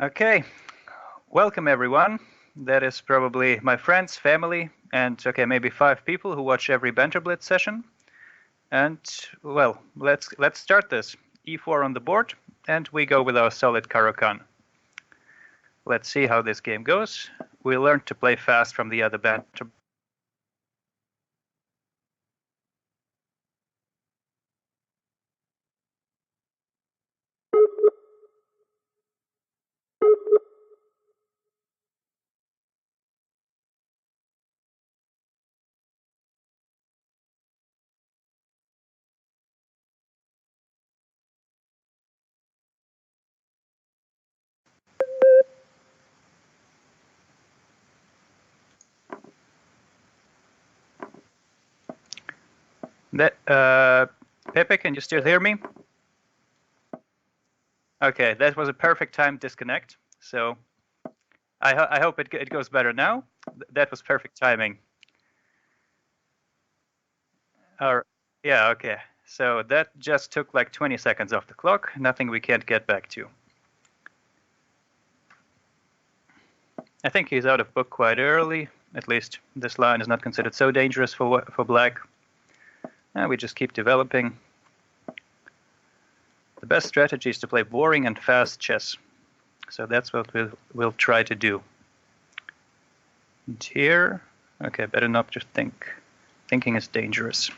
Okay, welcome everyone. That is probably my friends, family, and okay, maybe 5 people who watch every Banter Blitz session. And well, let's start this. E4 on the board, and we go with our solid Caro-Kann. Let's see how this game goes. We learned to play fast from the other Banter. Pepe, can you still hear me? Okay, that was a perfect time disconnect. So I hope it goes better now. That was perfect timing. Yeah, okay. So that just took like 20 seconds off the clock. Nothing we can't get back to. I think he's out of book quite early. At least this line is not considered so dangerous for black. We just keep developing. The best strategy is to play boring and fast chess. So that's what we'll try to do. And here, okay, better not just think. Thinking is dangerous.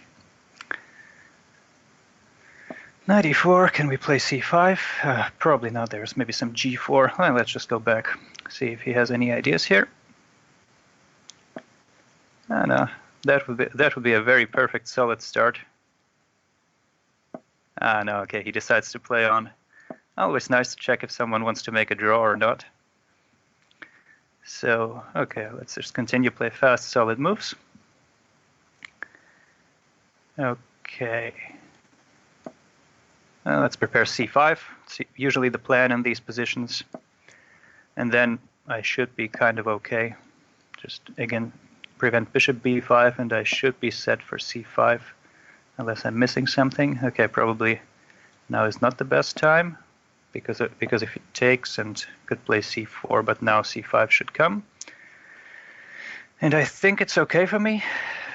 Knight e4, can we play c5? Probably not. There's maybe some g4. Well, let's just go back, see if he has any ideas here. No, that would be a very perfect solid start. No, okay, he decides to play on. Always nice to check if someone wants to make a draw or not. So, okay, let's just continue play fast, solid moves. Okay. Let's prepare c5. It's usually the plan in these positions. And then I should be kind of okay. Just, again, prevent bishop b5, and I should be set for c5. Unless I'm missing something. Okay, probably now is not the best time. Because if it takes, and could play c4, but now c5 should come. And I think it's okay for me.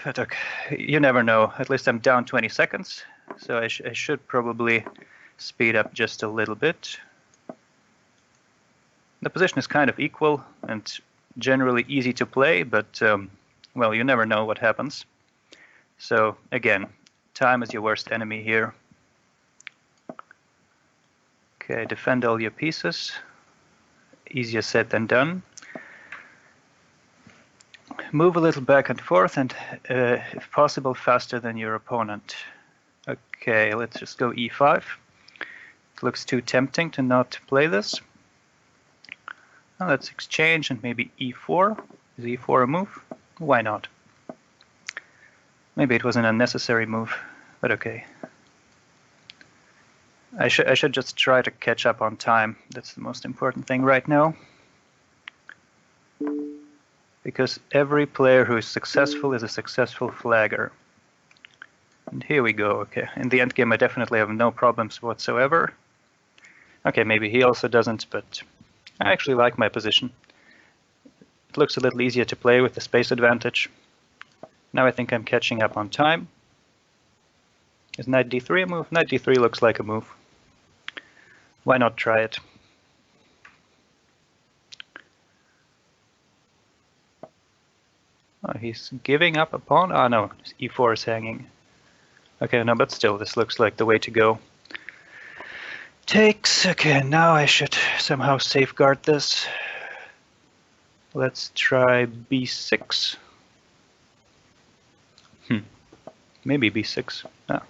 But okay, you never know. At least I'm down 20 seconds. So I should probably speed up just a little bit. The position is kind of equal and generally easy to play, but well, you never know what happens. So again, time is your worst enemy here. Okay, defend all your pieces. Easier said than done. Move a little back and forth, and if possible, faster than your opponent. Okay, let's just go e5. It looks too tempting to not play this. Well, let's exchange and maybe e4. Is e4 a move? Why not? Maybe it was an unnecessary move, but okay. I should just try to catch up on time. That's the most important thing right now. Because every player who is successful is a successful flagger. And here we go. Okay, in the endgame I definitely have no problems whatsoever. Okay, maybe he also doesn't, but I actually like my position. It looks a little easier to play with the space advantage. Now I think I'm catching up on time. Is knight d3 a move? Knight d3 looks like a move. Why not try it? Oh, he's giving up a pawn? Oh no, e4 is hanging. Okay, no, but still, this looks like the way to go. Takes. Okay, now I should somehow safeguard this. Let's try b6. Maybe b6. No.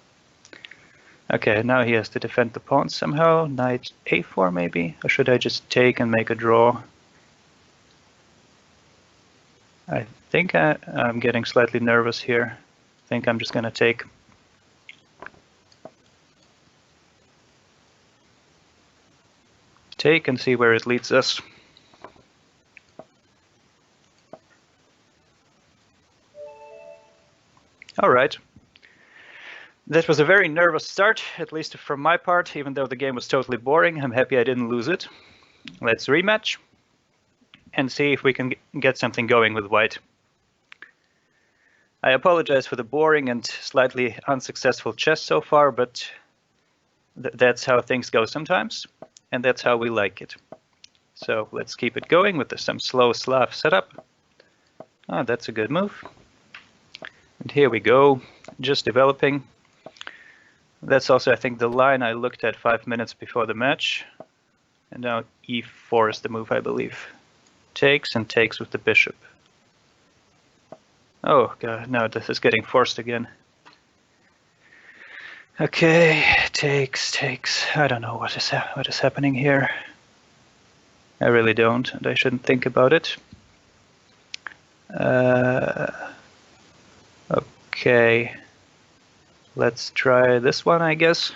Okay, now he has to defend the pawn somehow. Knight a4 maybe? Or should I just take and make a draw? I think I'm getting slightly nervous here. I think I'm just going to take. Take and see where it leads us. All right. That was a very nervous start, at least from my part, even though the game was totally boring. I'm happy I didn't lose it. Let's rematch and see if we can get something going with white. I apologize for the boring and slightly unsuccessful chess so far, but that's how things go sometimes, and that's how we like it. So let's keep it going with some slow Slav setup. Ah, that's a good move. And here we go, just developing. That's also, I think, the line I looked at 5 minutes before the match. And now e4 is the move, I believe. Takes and takes with the bishop. Oh god, no, this is getting forced again. Okay, takes. I don't know what is happening here. I really don't, and I shouldn't think about it. Okay, let's try this one, I guess.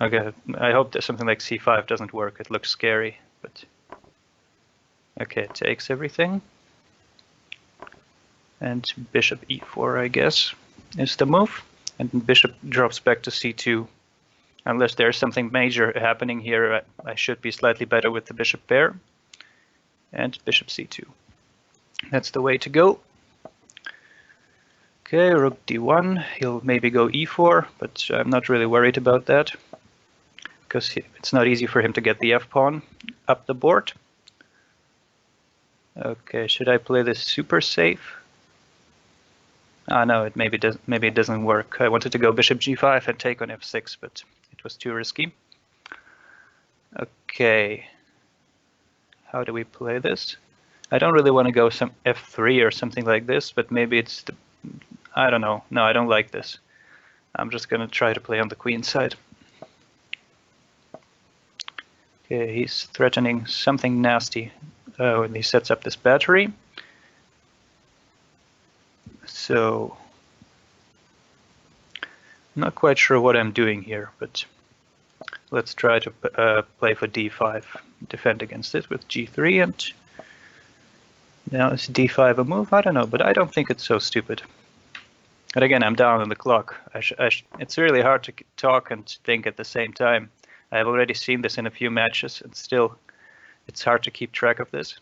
Okay, I hope that something like c5 doesn't work. It looks scary, but okay, it takes everything. And bishop e4, I guess, is the move. And bishop drops back to c2. Unless there's something major happening here, I should be slightly better with the bishop pair. And bishop c2. That's the way to go. Okay, rook d1. He'll maybe go e4, but I'm not really worried about that, because it's not easy for him to get the f-pawn up the board. Okay, should I play this super safe? Ah, no, maybe it doesn't work. I wanted to go bishop g5 and take on f6, but it was too risky. Okay, how do we play this? I don't really want to go some f3 or something like this, but maybe it's the... I don't know. No, I don't like this. I'm just going to try to play on the queen side. Okay, he's threatening something nasty. Oh, and he sets up this battery. So, I'm not quite sure what I'm doing here, but let's try to play for d5, defend against it with g3, and now is d5 a move? I don't know, but I don't think it's so stupid. And again, I'm down on the clock. It's really hard to talk and think at the same time. I've already seen this in a few matches, and still, it's hard to keep track of this.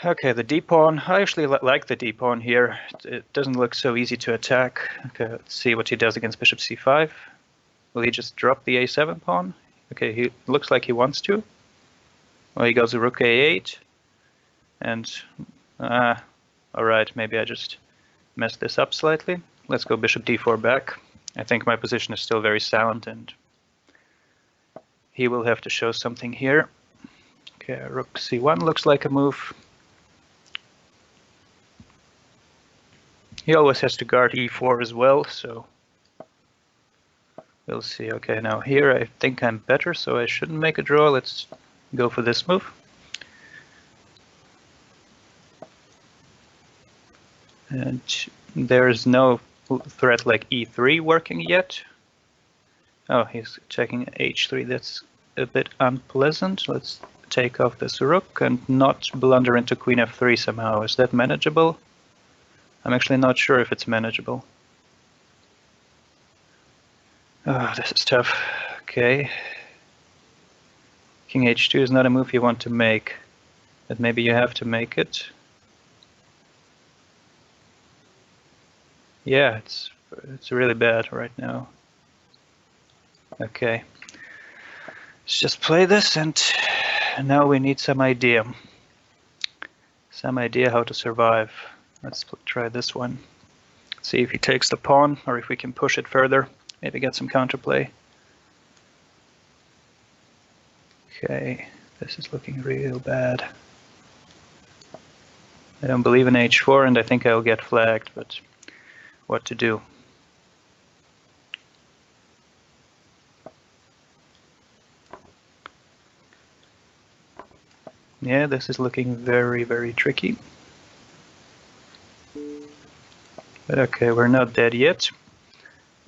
Okay, the d-pawn. I actually like the d-pawn here. It doesn't look so easy to attack. Okay, let's see what he does against bishop c5. Will he just drop the a7 pawn? Okay, he looks like he wants to. Well, he goes to rook a8. And, alright, maybe I just messed this up slightly. Let's go bishop d4 back. I think my position is still very sound, and he will have to show something here. Okay, rook c1 looks like a move. He always has to guard e4 as well, so we'll see. Okay, now here I think I'm better, so I shouldn't make a draw. Let's go for this move. And there's no threat like e3 working yet. Oh, he's checking h3. That's a bit unpleasant. Let's take off this rook and not blunder into queen f3 somehow. Is that manageable? I'm actually not sure if it's manageable. Oh, this is tough. Okay. King h2 is not a move you want to make, but maybe you have to make it. Yeah, it's really bad right now. Okay. Let's just play this, and now we need some idea. Some idea how to survive. Let's try this one. See if he takes the pawn, or if we can push it further. Maybe get some counterplay. Okay, this is looking real bad. I don't believe in h4, and I think I'll get flagged, but what to do? Yeah, this is looking very, very tricky. But okay, we're not dead yet.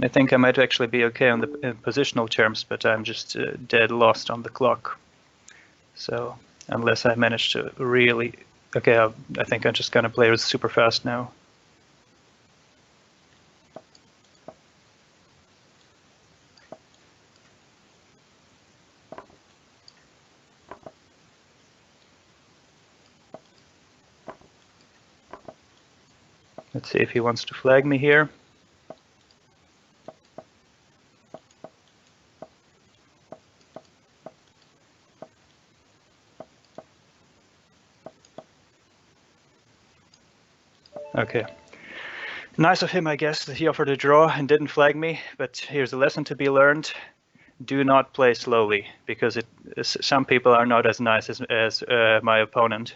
I think I might actually be okay on the positional terms, but I'm just dead lost on the clock. So unless I manage to really... Okay, I think I'm just gonna play super fast now. Let's see if he wants to flag me here. Okay. Nice of him, I guess, that he offered a draw and didn't flag me, but here's a lesson to be learned. Do not play slowly, because some people are not as nice as my opponent,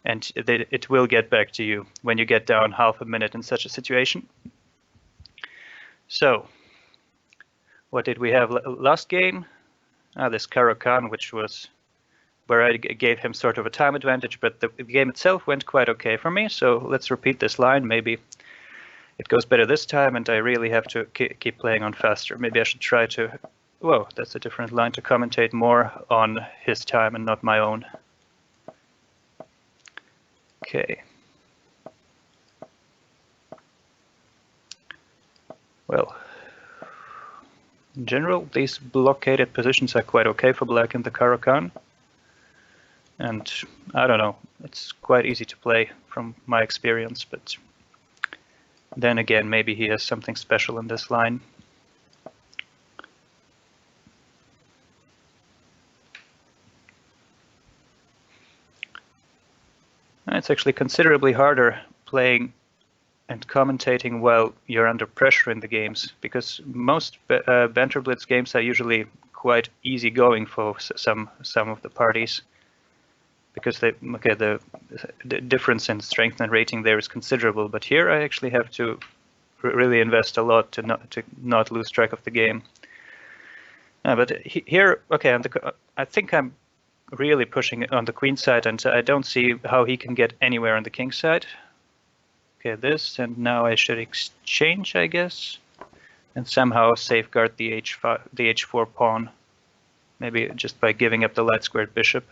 and it will get back to you when you get down half a minute in such a situation. So, what did we have last game? This Caro-Kann, which was where I gave him sort of a time advantage, but the game itself went quite okay for me, so let's repeat this line. Maybe it goes better this time, and I really have to keep playing on faster. Maybe I should try to... Whoa, that's a different line, to commentate more on his time and not my own. Okay. Well, in general, these blockaded positions are quite okay for black in the Caro-Kann. And I don't know, it's quite easy to play from my experience, but then again, maybe he has something special in this line. It's actually considerably harder playing and commentating while you're under pressure in the games, because most Banter Blitz games are usually quite easy going for some of the parties, because the difference in strength and rating there is considerable. But here I actually have to really invest a lot to not lose track of the game. But here, okay, I think I'm really pushing on the queen side, and I don't see how he can get anywhere on the king side. Okay, this, and now I should exchange, I guess, and somehow safeguard the h4 pawn, maybe just by giving up the light squared bishop.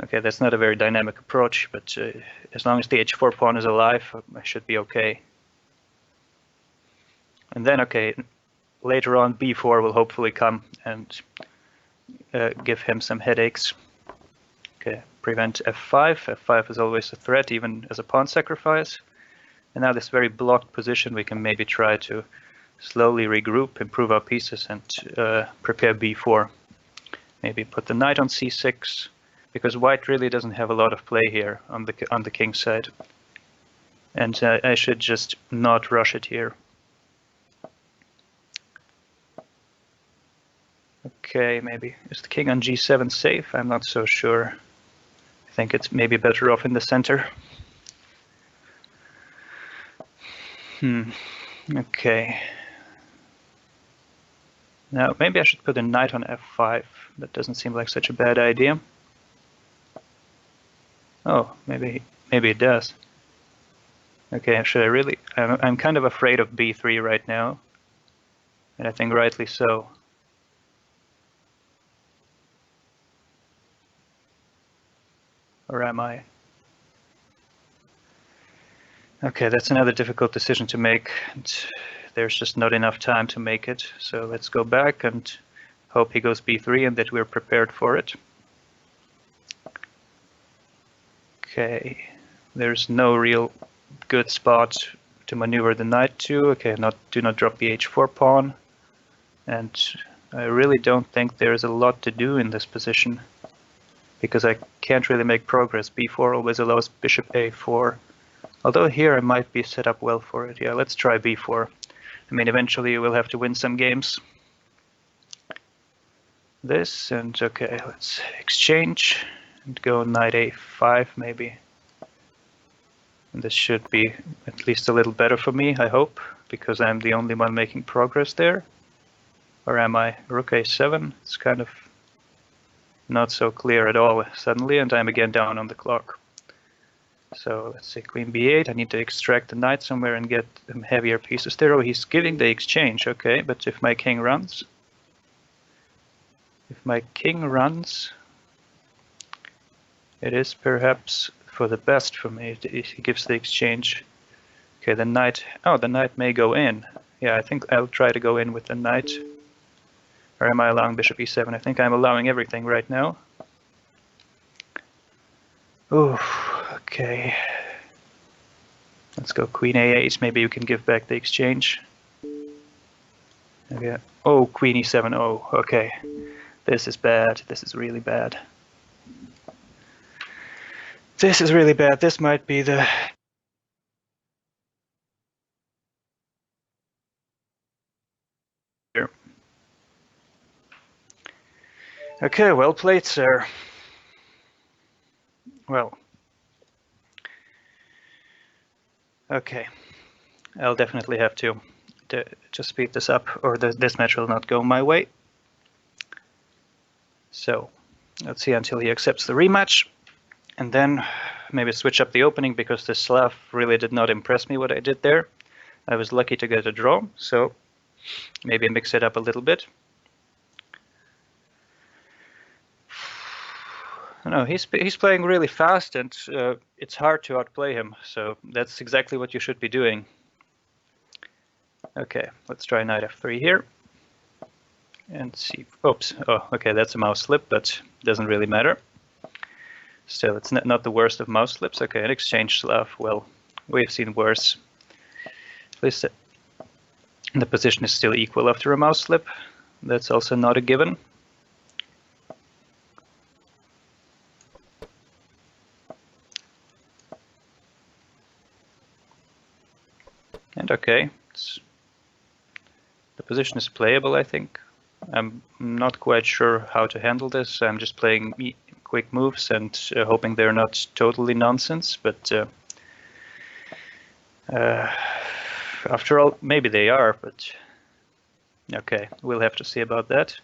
Okay, that's not a very dynamic approach, but as long as the h4 pawn is alive, I should be okay. And then, okay, later on b4 will hopefully come and give him some headaches. Okay, prevent f5. f5 is always a threat, even as a pawn sacrifice. And now this very blocked position, we can maybe try to slowly regroup, improve our pieces, and prepare b4. Maybe put the knight on c6, because white really doesn't have a lot of play here on the king side. And I should just not rush it here. Okay, maybe. Is the king on g7 safe? I'm not so sure. I think it's maybe better off in the center. Okay. Now, maybe I should put a knight on f5. That doesn't seem like such a bad idea. Oh, maybe it does. Okay, should I really? I'm kind of afraid of b3 right now, and I think rightly so. Or am I? Okay, that's another difficult decision to make. There's just not enough time to make it. So let's go back and hope he goes b3 and that we're prepared for it. Okay, there's no real good spot to maneuver the knight to. Okay, do not drop the h4 pawn. And I really don't think there's a lot to do in this position, because I can't really make progress. b4 always allows bishop a4. Although here I might be set up well for it. Yeah, let's try b4. I mean, eventually we'll have to win some games. This, and okay, let's exchange and go knight a5 maybe. And this should be at least a little better for me, I hope, because I'm the only one making progress there. Or am I? Rook a7. It's kind of not so clear at all suddenly, and I'm again down on the clock. So let's say queen b8. I need to extract the knight somewhere and get heavier pieces there. Oh, he's giving the exchange. Okay, but if my king runs, it is perhaps for the best for me if he gives the exchange. Okay, the knight. Oh, the knight may go in. Yeah, I think I'll try to go in with the knight. Or am I allowing bishop e7? I think I'm allowing everything right now. Oh, okay. Let's go queen a8. Maybe you can give back the exchange. Okay. Oh, queen e7. Oh, okay. This is bad. This is really bad. This is really bad. This might be the... Okay, well played, sir. Well. Okay. I'll definitely have to speed this up, or this match will not go my way. So, let's see until he accepts the rematch. And then maybe switch up the opening, because the Slav really did not impress me what I did there. I was lucky to get a draw, so maybe mix it up a little bit. No, he's playing really fast, and it's hard to outplay him, so that's exactly what you should be doing. Okay, let's try knight f3 here. And see, oops, oh, okay, that's a mouse slip, but doesn't really matter. Still, it's not the worst of mouse slips. Okay, an exchange Slav, well, we've seen worse. At least the position is still equal after a mouse slip. That's also not a given. And okay, the position is playable, I think. I'm not quite sure how to handle this. I'm just playing quick moves and hoping they're not totally nonsense, but after all, maybe they are, but okay, we'll have to see about that.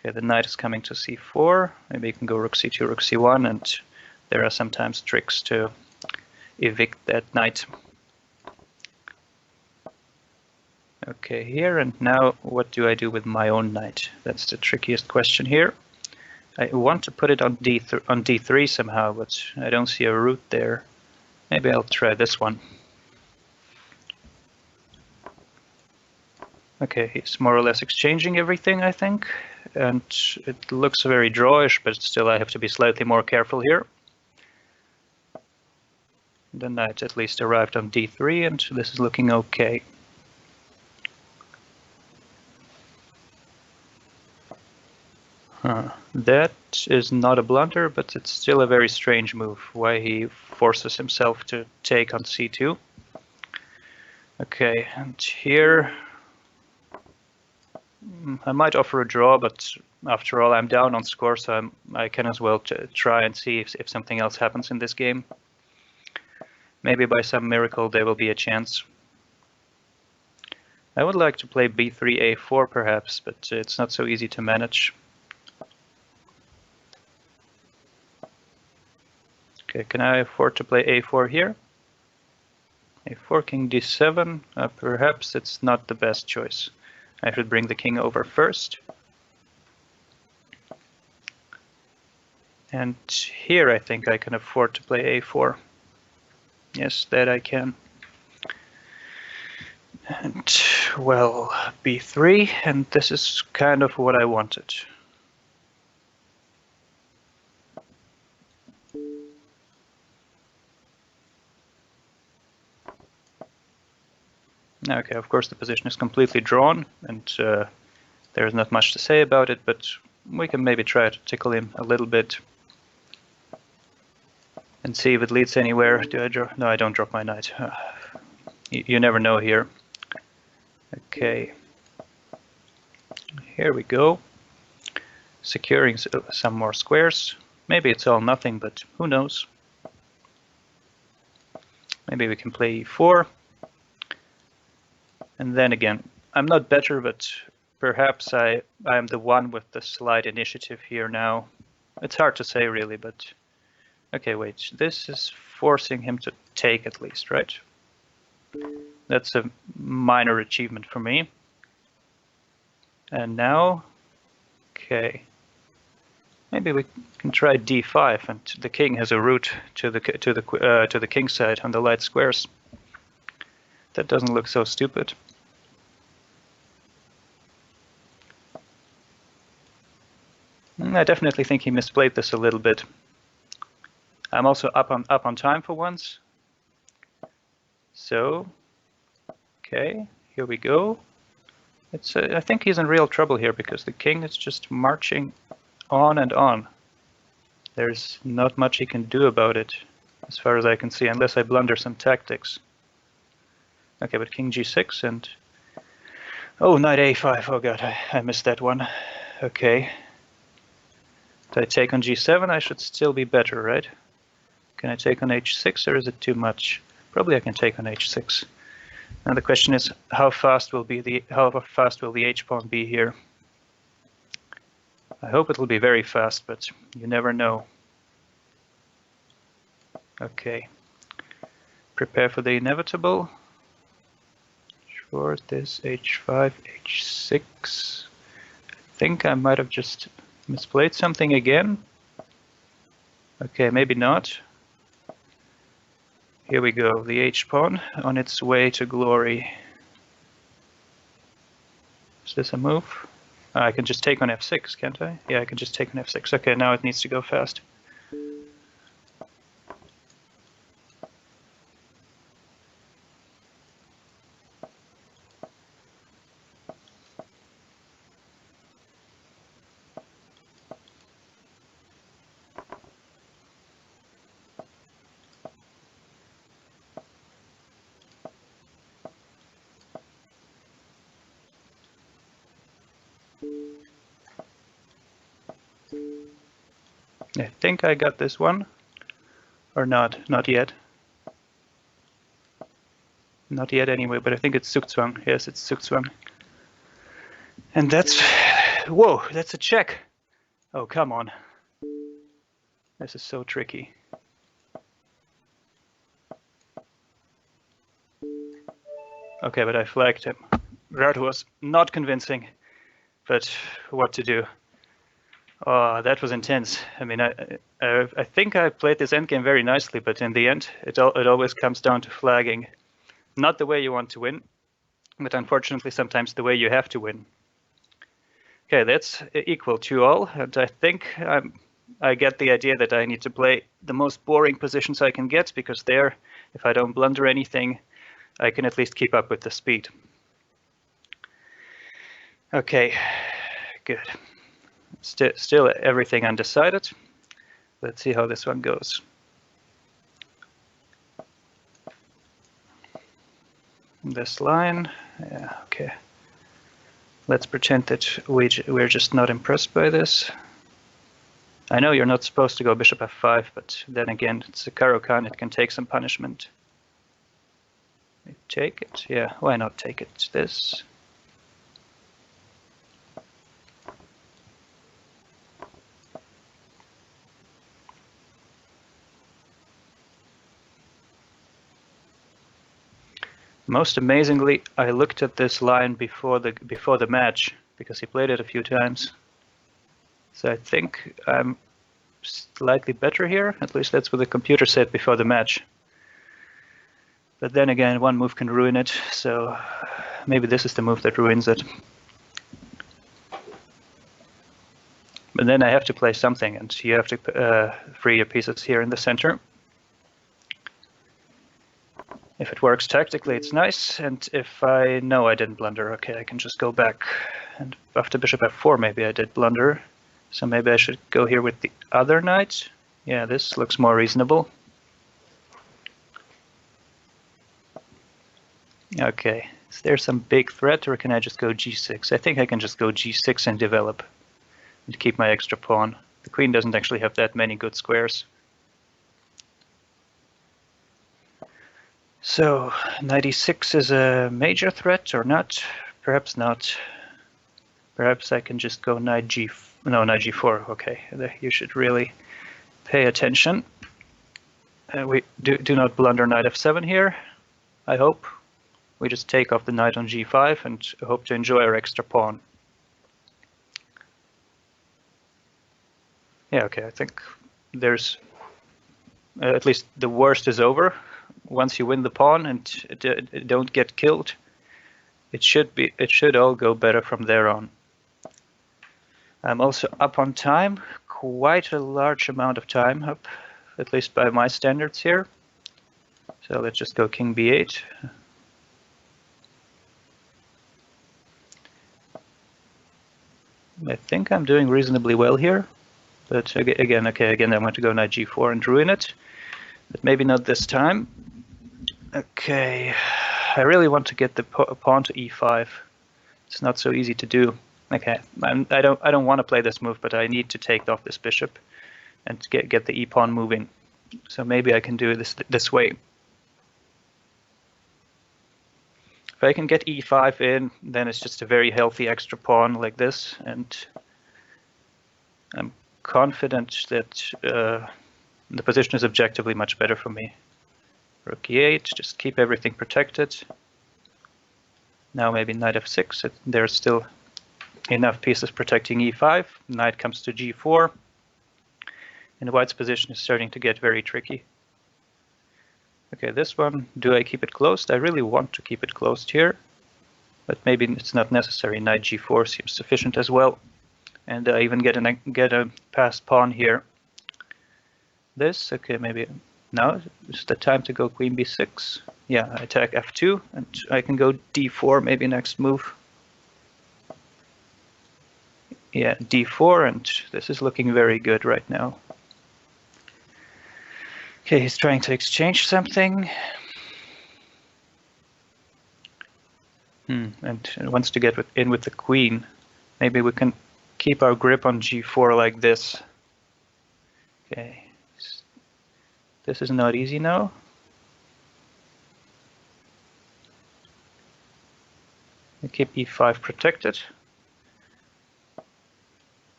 Okay, the knight is coming to c4. Maybe you can go rook c2, rook c1, and there are sometimes tricks to evict that knight. Okay, here, and now what do I do with my own knight? That's the trickiest question here. I want to put it on d3 somehow, but I don't see a route there. Maybe I'll try this one. Okay, he's more or less exchanging everything, I think, and it looks very drawish, but still I have to be slightly more careful here. The knight at least arrived on d3, and this is looking okay. That is not a blunder, but it's still a very strange move, why he forces himself to take on c2. Okay, and here I might offer a draw, but after all I'm down on score, so I can as well try and see if something else happens in this game. Maybe by some miracle there will be a chance. I would like to play b3, a4 perhaps, but it's not so easy to manage. Okay, can I afford to play a4 here? a4, king d7, perhaps it's not the best choice. I should bring the king over first. And here I think I can afford to play a4. Yes, that I can. And, well, b3, and this is kind of what I wanted. Okay, of course the position is completely drawn, and there's not much to say about it, but we can maybe try to tickle him a little bit and see if it leads anywhere. Do I draw? No, I don't drop my knight. You never know here. Okay, here we go. Securing some more squares. Maybe it's all nothing, but who knows? Maybe we can play e4. And then again, I'm not better, but perhaps I'm the one with the slight initiative here now. It's hard to say really, but okay, wait, this is forcing him to take at least, right? That's a minor achievement for me. And now, okay, maybe we can try d5, and the king has a route to the king side on the light squares. That doesn't look so stupid. I definitely think he misplayed this a little bit. I'm also up on time for once, So, okay, here we go. It's I think he's in real trouble here because the king is just marching on and on. There's not much he can do about it, as far as I can see, unless I blunder some tactics. Okay, but king g6 and... Oh, knight a5. Oh god, I missed that one. Okay. If I take on g7, I should still be better, right? Can I take on h6, or is it too much? Probably I can take on h6. Now the question is, how fast will the h-pawn be here? I hope it will be very fast, but you never know. Okay. Prepare for the inevitable. Sure, this h5, h6. I think I might have just misplayed something again. Okay, maybe not. Here we go, the h-pawn on its way to glory. Is this a move? I can just take on f6, can't I? Yeah, I can just take on f6. Okay, now it needs to go fast. I think I got this one. Or not. Not yet. Not yet anyway, but I think it's Zugzwang. Yes, it's Zugzwang. And that's... Whoa, that's a check. Oh, come on. This is so tricky. Okay, but I flagged him. That was not convincing. But what to do? Oh, that was intense. I mean, I think I played this endgame very nicely, but in the end, it always comes down to flagging. Not the way you want to win, but unfortunately sometimes the way you have to win. Okay, that's equal 2-all, and I think I get the idea that I need to play the most boring positions I can get, because there, if I don't blunder anything, I can at least keep up with the speed. Okay, good. Still everything undecided. Let's see how this one goes. This line, yeah, okay. Let's pretend that we're just not impressed by this. I know you're not supposed to go bishop f5, but then again, it's a Caro-Kann, it can take some punishment. Take it, yeah, why not take it? This. Most amazingly, I looked at this line before the match, because he played it a few times. So I think I'm slightly better here. At least that's what the computer said before the match. But then again, one move can ruin it, so maybe this is the move that ruins it. But then I have to play something, and you have to free your pieces here in the center. If it works tactically, it's nice, and if I know I didn't blunder, okay, I can just go back. And after bishop f4, maybe I did blunder. So maybe I should go here with the other knight. Yeah, this looks more reasonable. Okay, is there some big threat, or can I just go g6? I think I can just go g6 and develop, and keep my extra pawn. The queen doesn't actually have that many good squares. So, knight e6 is a major threat or not? Perhaps not. Perhaps I can just go knight g4. Okay, you should really pay attention. We do not blunder knight f7 here, I hope. We just take off the knight on g5 and hope to enjoy our extra pawn. Yeah, okay, I think there's at least the worst is over. Once you win the pawn and don't get killed, it should all go better from there on. I'm also up on time, quite a large amount of time up, at least by my standards here. So let's just go king b8. I think I'm doing reasonably well here, but again, I want to go knight g4 and ruin it, but maybe not this time. Okay, I really want to get the pawn to e5. It's not so easy to do. Okay, I don't want to play this move, but I need to take off this bishop and get the e-pawn moving. So maybe I can do this way. If I can get e5 in, then it's just a very healthy extra pawn like this, and I'm confident that the position is objectively much better for me. Rook e8, just keep everything protected. Now maybe knight f6, there's still enough pieces protecting e5. Knight comes to g4, and white's position is starting to get very tricky. Okay, this one, do I keep it closed? I really want to keep it closed here, but maybe it's not necessary. Knight g4 seems sufficient as well. And I even get a passed pawn here. This, okay, maybe now it's the time to go queen b6. Yeah, I attack f2, and I can go d4 maybe next move. Yeah, d4, and this is looking very good right now. Okay, he's trying to exchange something. And wants to get in with the queen. Maybe we can keep our grip on g4 like this. Okay, this is not easy now. We keep e5 protected.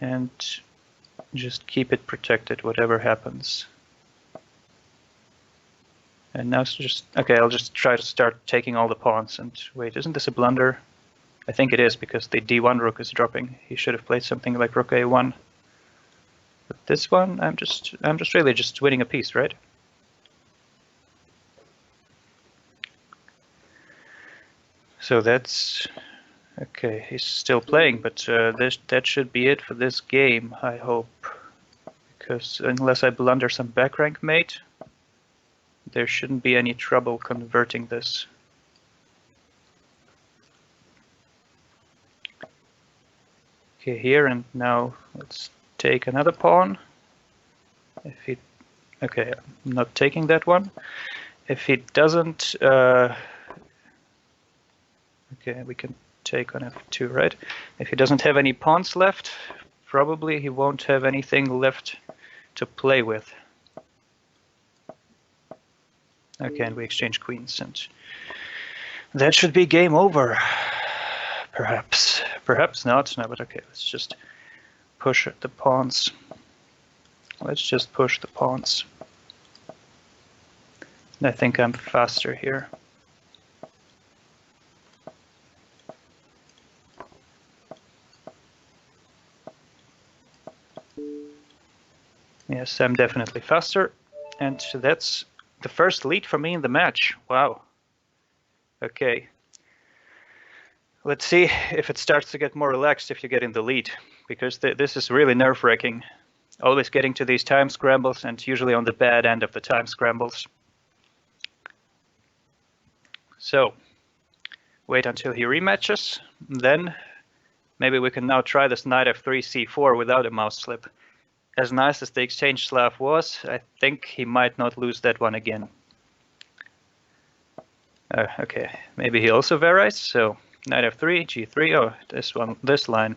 And just keep it protected, whatever happens. And now it's just, okay, I'll just try to start taking all the pawns. And wait, isn't this a blunder? I think it is, because the d1 rook is dropping. He should have played something like rook a1. But this one, I'm just really just winning a piece, right? So that's okay. He's still playing, but that should be it for this game, I hope. Because unless I blunder some back rank mate, there shouldn't be any trouble converting this. Okay, here and now let's take another pawn. If he, okay, I'm not taking that one. If he doesn't, okay, we can take on f2, right? If he doesn't have any pawns left, probably he won't have anything left to play with. Okay, and we exchange queens, and that should be game over. Perhaps. Perhaps not. No, but okay, let's just push the pawns. Let's just push the pawns. I think I'm faster here. Yes, I'm definitely faster. And that's the first lead for me in the match. Wow. Okay. Let's see if it starts to get more relaxed if you get in the lead, because this is really nerve-wracking. Always getting to these time scrambles, and usually on the bad end of the time scrambles. So, wait until he rematches, then maybe we can now try this knight f3 c4 without a mouse slip. As nice as the exchange Slav was, I think he might not lose that one again. Okay, maybe he also varies, so knight f3, g3, oh, this line,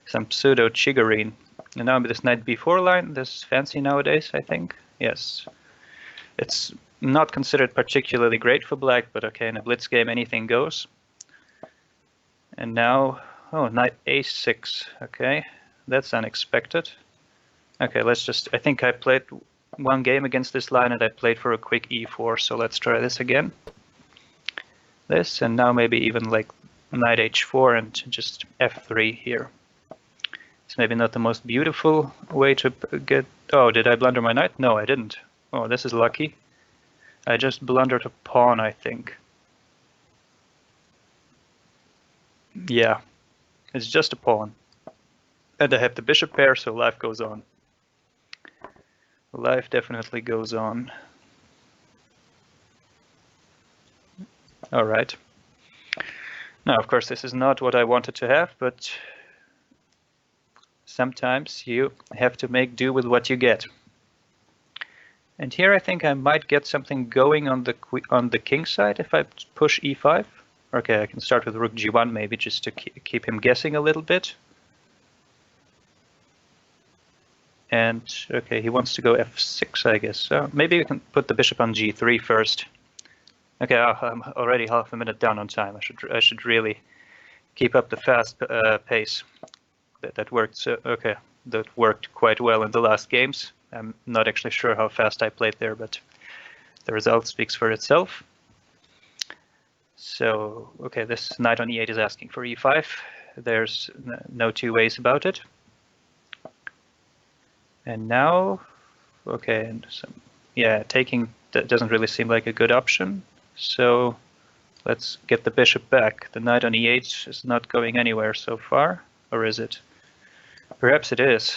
some pseudo Chigarine. And now this knight b4 line, this fancy nowadays, I think. Yes, it's not considered particularly great for black, but okay, in a blitz game anything goes. And now, oh, knight a6, okay, that's unexpected. Okay, let's just, I think I played one game against this line and I played for a quick e4, so let's try this again. This, and now maybe even like knight h4 and just f3 here. It's maybe not the most beautiful way to get, oh, did I blunder my knight? No, I didn't. Oh, this is lucky. I just blundered a pawn, I think. Yeah, it's just a pawn. And I have the bishop pair, so life goes on. Life definitely goes on. All right. Now, of course, this is not what I wanted to have, but sometimes you have to make do with what you get. And here I think I might get something going on the king side if I push e5. Okay, I can start with rook g1 maybe just to keep him guessing a little bit. And okay, he wants to go f6, I guess. So maybe we can put the bishop on g3 first. Okay, I'm already half a minute down on time. I should really keep up the fast pace. That worked. So okay, that worked quite well in the last games. I'm not actually sure how fast I played there, but the result speaks for itself. So okay, this knight on e8 is asking for e5. There's no two ways about it. And now, okay, and yeah, taking that doesn't really seem like a good option. So let's get the bishop back. The knight on e8 is not going anywhere so far, or is it? Perhaps it is,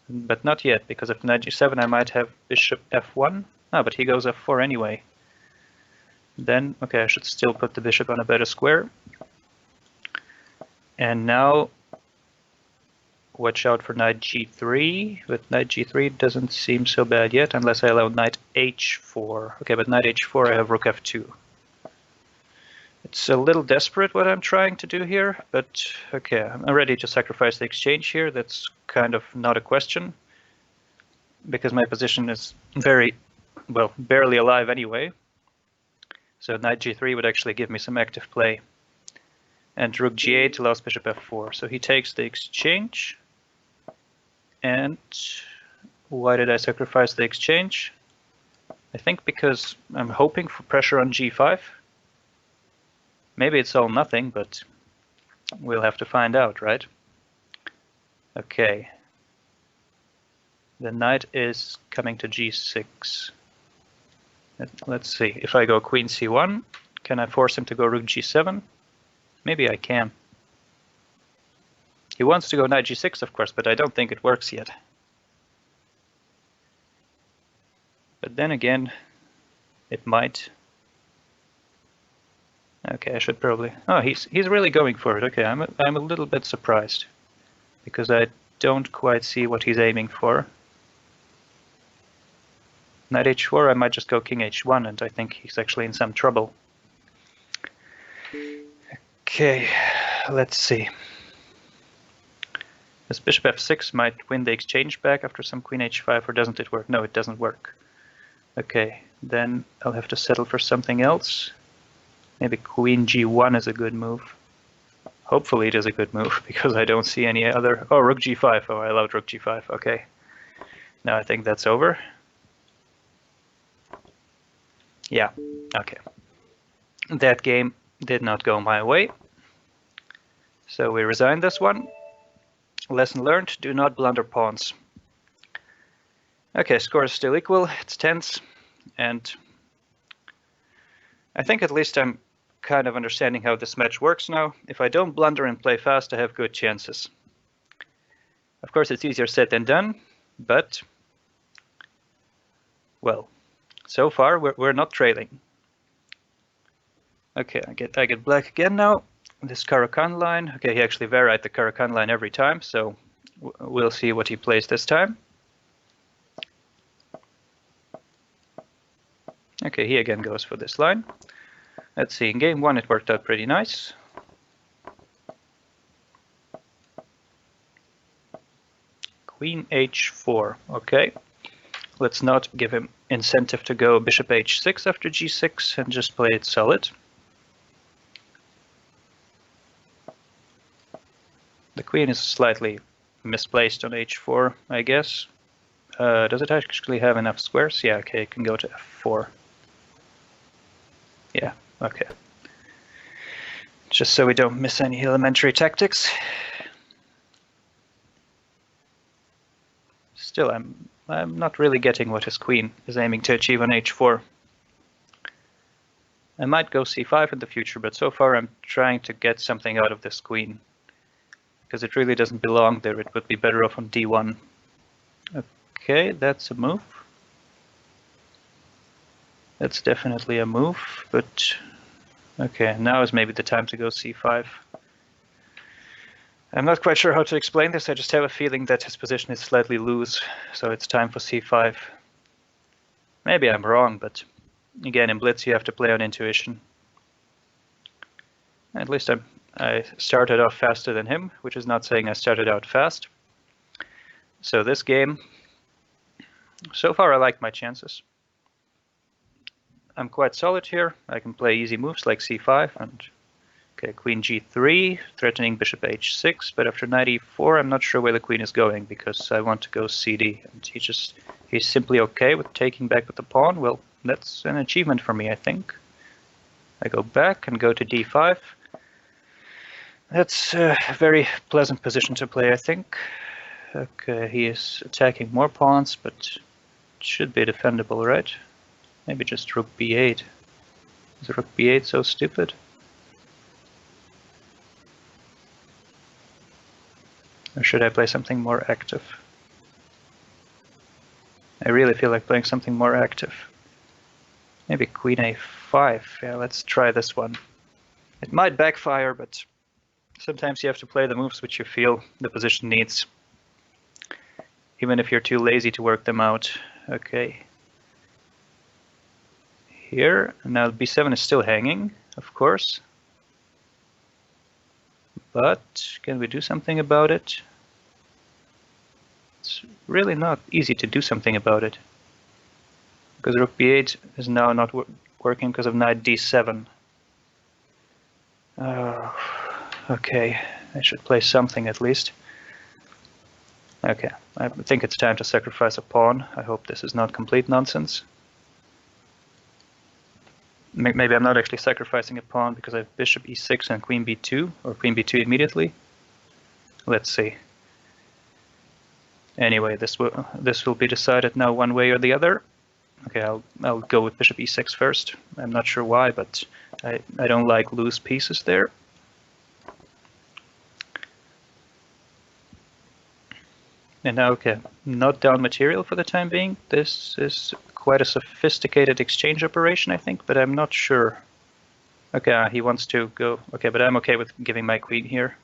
but not yet, because if knight g7 I might have bishop f1. Ah, but he goes f4 anyway. Then, okay, I should still put the bishop on a better square. And now, watch out for knight g3, but knight g3 doesn't seem so bad yet, unless I allow knight h4. Okay, but knight h4 I have rook f2. It's a little desperate what I'm trying to do here, but okay, I'm ready to sacrifice the exchange here. That's kind of not a question, because my position is very, well, barely alive anyway. So knight g3 would actually give me some active play. And rook g8 allows bishop f4. So he takes the exchange. And why did I sacrifice the exchange? I think because I'm hoping for pressure on g5. Maybe it's all nothing, but we'll have to find out, right? Okay. The knight is coming to g6. Let's see. If I go queen c1, can I force him to go rook g7? Maybe I can. He wants to go knight g6, of course, but I don't think it works yet. But then again, it might. Okay, I should probably. Oh, he's really going for it. Okay, I'm a little bit surprised, because I don't quite see what he's aiming for. Knight h4, I might just go king h1, and I think he's actually in some trouble. Okay, let's see. This bishop f6 might win the exchange back after some queen h5, or doesn't it work? No, it doesn't work. Okay, then I'll have to settle for something else. Maybe queen g1 is a good move. Hopefully it is a good move, because I don't see any other... Oh, rook g5. Oh, I allowed rook g5. Okay. Now I think that's over. Yeah, okay. That game did not go my way. So we resign this one. Lesson learned, do not blunder pawns. Okay, score is still equal. It's tense. And I think at least I'm kind of understanding how this match works now. If I don't blunder and play fast, I have good chances. Of course, it's easier said than done, but, well, so far we're not trailing. Okay, I get black again now. This Caro-Kann line. Okay, he actually varied the Caro-Kann line every time, so we'll see what he plays this time. Okay, he again goes for this line. Let's see, in game one it worked out pretty nice. Queen h4, okay. Let's not give him incentive to go bishop h6 after g6 and just play it solid. The queen is slightly misplaced on h4, I guess. Does it actually have enough squares? Yeah, okay, it can go to f4. Yeah, okay. Just so we don't miss any elementary tactics. Still, I'm not really getting what his queen is aiming to achieve on h4. I might go c5 in the future, but so far I'm trying to get something out of this queen, because it really doesn't belong there. It would be better off on d1. Okay, that's a move. That's definitely a move, but okay, now is maybe the time to go c5. I'm not quite sure how to explain this, I just have a feeling that his position is slightly loose, so it's time for c5. Maybe I'm wrong, but again, in Blitz you have to play on intuition. At least I started off faster than him, which is not saying I started out fast. So this game, so far I like my chances. I'm quite solid here. I can play easy moves like c5 and okay, queen g3, threatening bishop h6, but after knight e4 I'm not sure where the queen is going because I want to go cd, and he's simply okay with taking back with the pawn. Well, that's an achievement for me, I think. I go back and go to d5. That's a very pleasant position to play, I think. Okay, he is attacking more pawns, but it should be defendable, right? Maybe just rook b8. Is rook b8 so stupid? Or should I play something more active? I really feel like playing something more active. Maybe queen a5. Yeah, let's try this one. It might backfire, but sometimes you have to play the moves which you feel the position needs, even if you're too lazy to work them out. Okay. Here, now b7 is still hanging, of course. But can we do something about it? It's really not easy to do something about it, because rook b8 is now not working because of knight d7. Okay, I should play something at least. Okay, I think it's time to sacrifice a pawn. I hope this is not complete nonsense. Maybe I'm not actually sacrificing a pawn because I have bishop e6 and queen b2, or queen b2 immediately. Let's see. Anyway, this will be decided now one way or the other. Okay, I'll go with bishop e6 first. I'm not sure why, but I don't like loose pieces there. And now, okay, not down material for the time being. This is quite a sophisticated exchange operation, I think, but I'm not sure. Okay, he wants to go. Okay, but I'm okay with giving my queen here.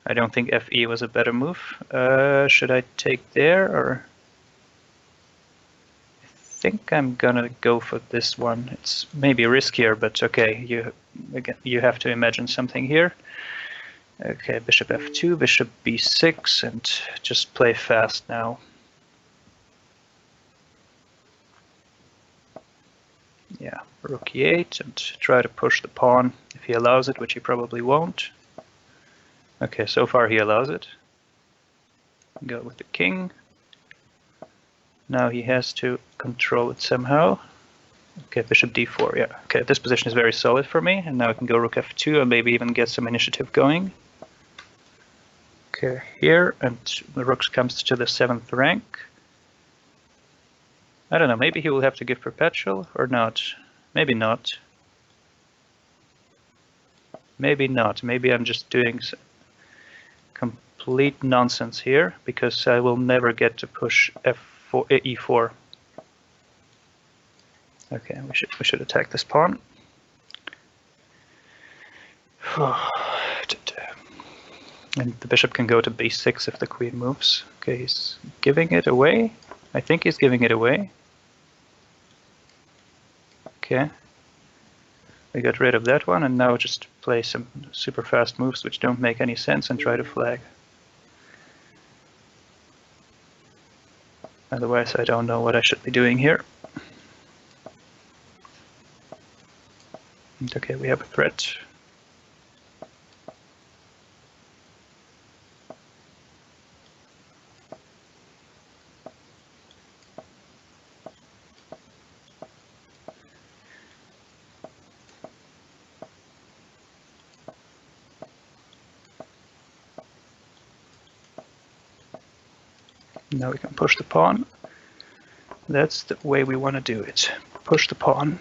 I don't think fe was a better move. Should I take there, or? I think I'm gonna go for this one. It's maybe riskier, but okay, you have to imagine something here. Okay, bishop f2, bishop b6, and just play fast now. Yeah, rook e8, and try to push the pawn if he allows it, which he probably won't. Okay, so far he allows it. Go with the king. Now he has to control it somehow. Okay, bishop d4, yeah. Okay, this position is very solid for me, and now I can go rook f2 and maybe even get some initiative going. Okay, here, and the rook comes to the 7th rank. I don't know, maybe he will have to give perpetual or not. Maybe not. Maybe not. Maybe I'm just doing complete nonsense here, because I will never get to push e4. Okay, we should attack this pawn. And the bishop can go to b6 if the queen moves. Okay, he's giving it away. I think he's giving it away. Okay. We got rid of that one, and now just play some super fast moves which don't make any sense and try to flag. Otherwise, I don't know what I should be doing here. And okay, we have a threat. Now we can push the pawn. That's the way we want to do it. Push the pawn,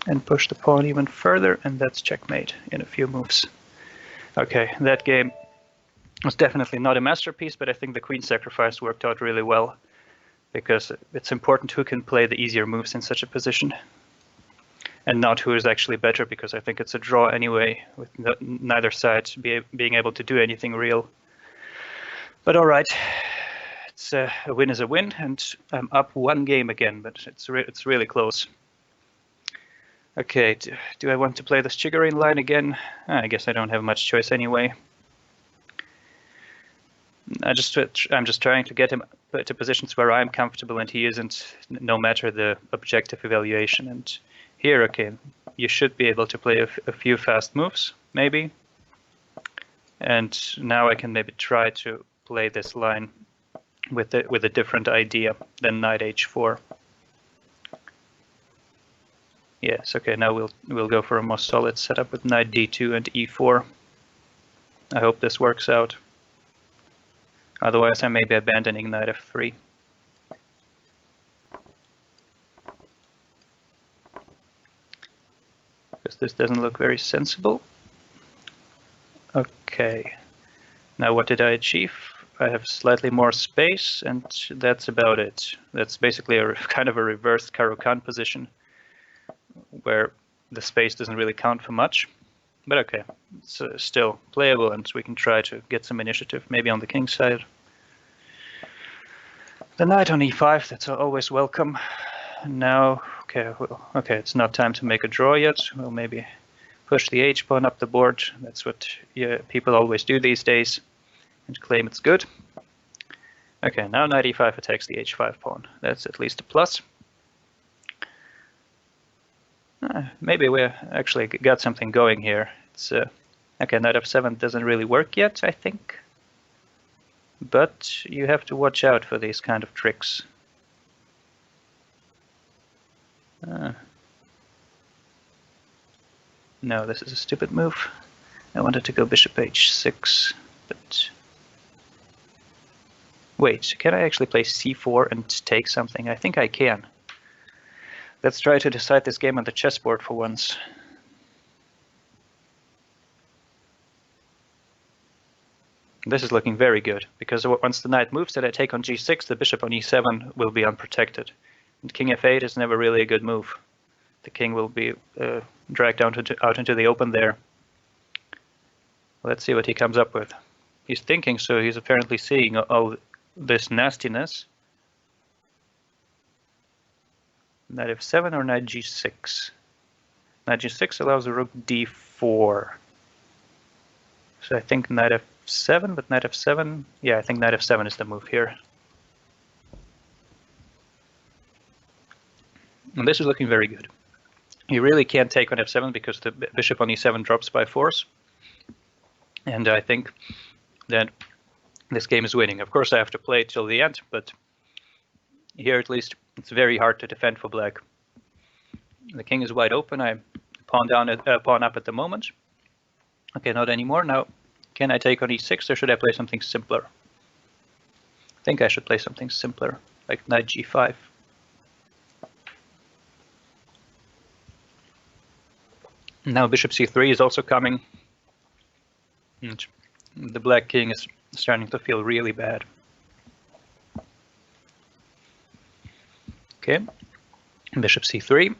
and push the pawn even further, and that's checkmate in a few moves. Okay, that game was definitely not a masterpiece, but I think the queen sacrifice worked out really well, because it's important who can play the easier moves in such a position, and not who is actually better, because I think it's a draw anyway, with neither side being able to do anything real. But all right, it's a win is a win, and I'm up 1 game again, but it's really close. Okay, do I want to play this Chigorin line again? I guess I don't have much choice anyway. I'm just trying to get him to positions where I'm comfortable and he isn't, no matter the objective evaluation. And here, okay, you should be able to play a few fast moves, maybe. And now I can maybe try to play this line with a different idea than knight h4. Yes, okay, now we'll go for a more solid setup with knight d2 and e4. I hope this works out. Otherwise, I may be abandoning knight f3. Because this doesn't look very sensible. Okay, now what did I achieve? I have slightly more space, and that's about it. That's basically a kind of a reversed Caro-Kann position, where the space doesn't really count for much. But okay, it's still playable, and we can try to get some initiative, maybe on the king side. The knight on e5, that's always welcome. Now, okay, it's not time to make a draw yet. We'll maybe push the h-pawn up the board. That's what people always do these days, and claim it's good. Okay, now knight e5 attacks the h5 pawn. That's at least a plus. Maybe we actually got something going here. It's okay, knight f7 doesn't really work yet, I think. But you have to watch out for these kind of tricks. No, this is a stupid move. I wanted to go bishop h6, but... Wait, can I actually play c4 and take something? I think I can. Let's try to decide this game on the chessboard for once. This is looking very good, because once the knight moves that I take on g6, the bishop on e7 will be unprotected. And king f8 is never really a good move. The king will be dragged out into the open there. Let's see what he comes up with. He's thinking, so he's apparently seeing all this nastiness. Knight f7 or knight g6? Knight g6 allows the rook d4. So I think knight f7, but knight f7, yeah, I think knight f7 is the move here. And this is looking very good. You really can't take on f7 because the bishop on e7 drops by force. And I think that this game is winning. Of course, I have to play it till the end, but here at least it's very hard to defend for black. The king is wide open. I pawn up at the moment. Okay, not anymore. Now, can I take on e6 or should I play something simpler? I think I should play something simpler, like knight g5. Now bishop c3 is also coming. And the black king is starting to feel really bad. Okay, bishop c3.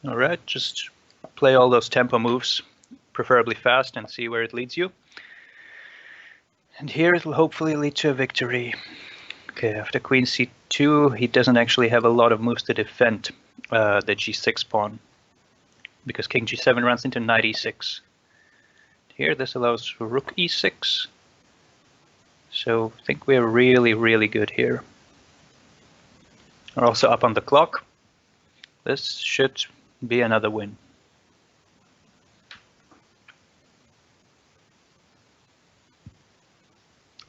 All right, just play all those tempo moves, preferably fast, and see where it leads you. And here it will hopefully lead to a victory. Okay, after queen c2, he doesn't actually have a lot of moves to defend the g6 pawn, because king g7 runs into knight e6. Here, this allows rook e6. So I think we're really, really good here. We're also up on the clock. This should be another win.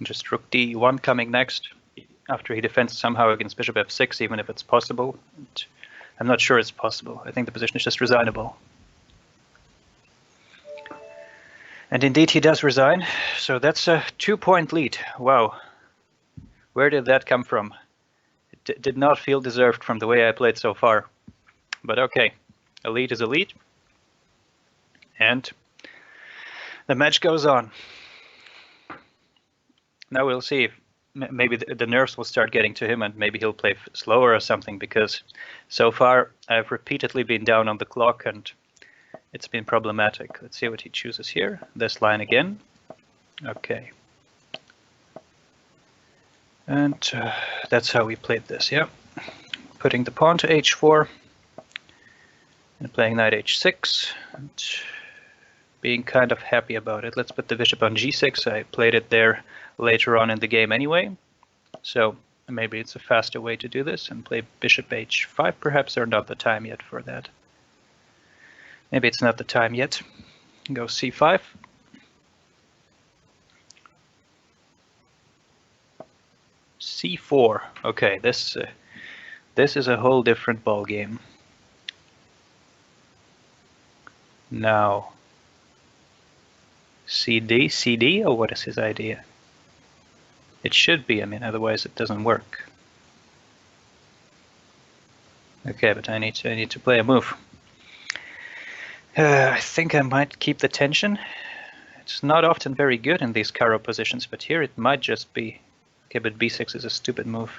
Just rook d1 coming next, after he defends somehow against bishop f6, even if it's possible. I'm not sure it's possible. I think the position is just resignable. And indeed he does resign, so that's a 2-point lead. Wow. Where did that come from? It did not feel deserved from the way I played so far. But okay, a lead is a lead. And The match goes on. Now we'll see if maybe the nerves will start getting to him and maybe he'll play slower or something, because so far I've repeatedly been down on the clock and it's been problematic. Let's see what he chooses here. This line again. Okay. And that's how we played this, yeah. Putting the pawn to h4 and playing knight h6 and being kind of happy about it. Let's put the bishop on g6. I played it there later on in the game anyway, so maybe it's a faster way to do this, and play bishop h5 perhaps, or not the time yet for that. Maybe it's not the time yet. Go c5. c4. Okay, this is a whole different ball game. Now CD, or what is his idea? It should be, I mean, otherwise it doesn't work. Okay, but I need to play a move. I think I might keep the tension. It's not often very good in these Caro positions, but here it might just be. Okay, but b6 is a stupid move.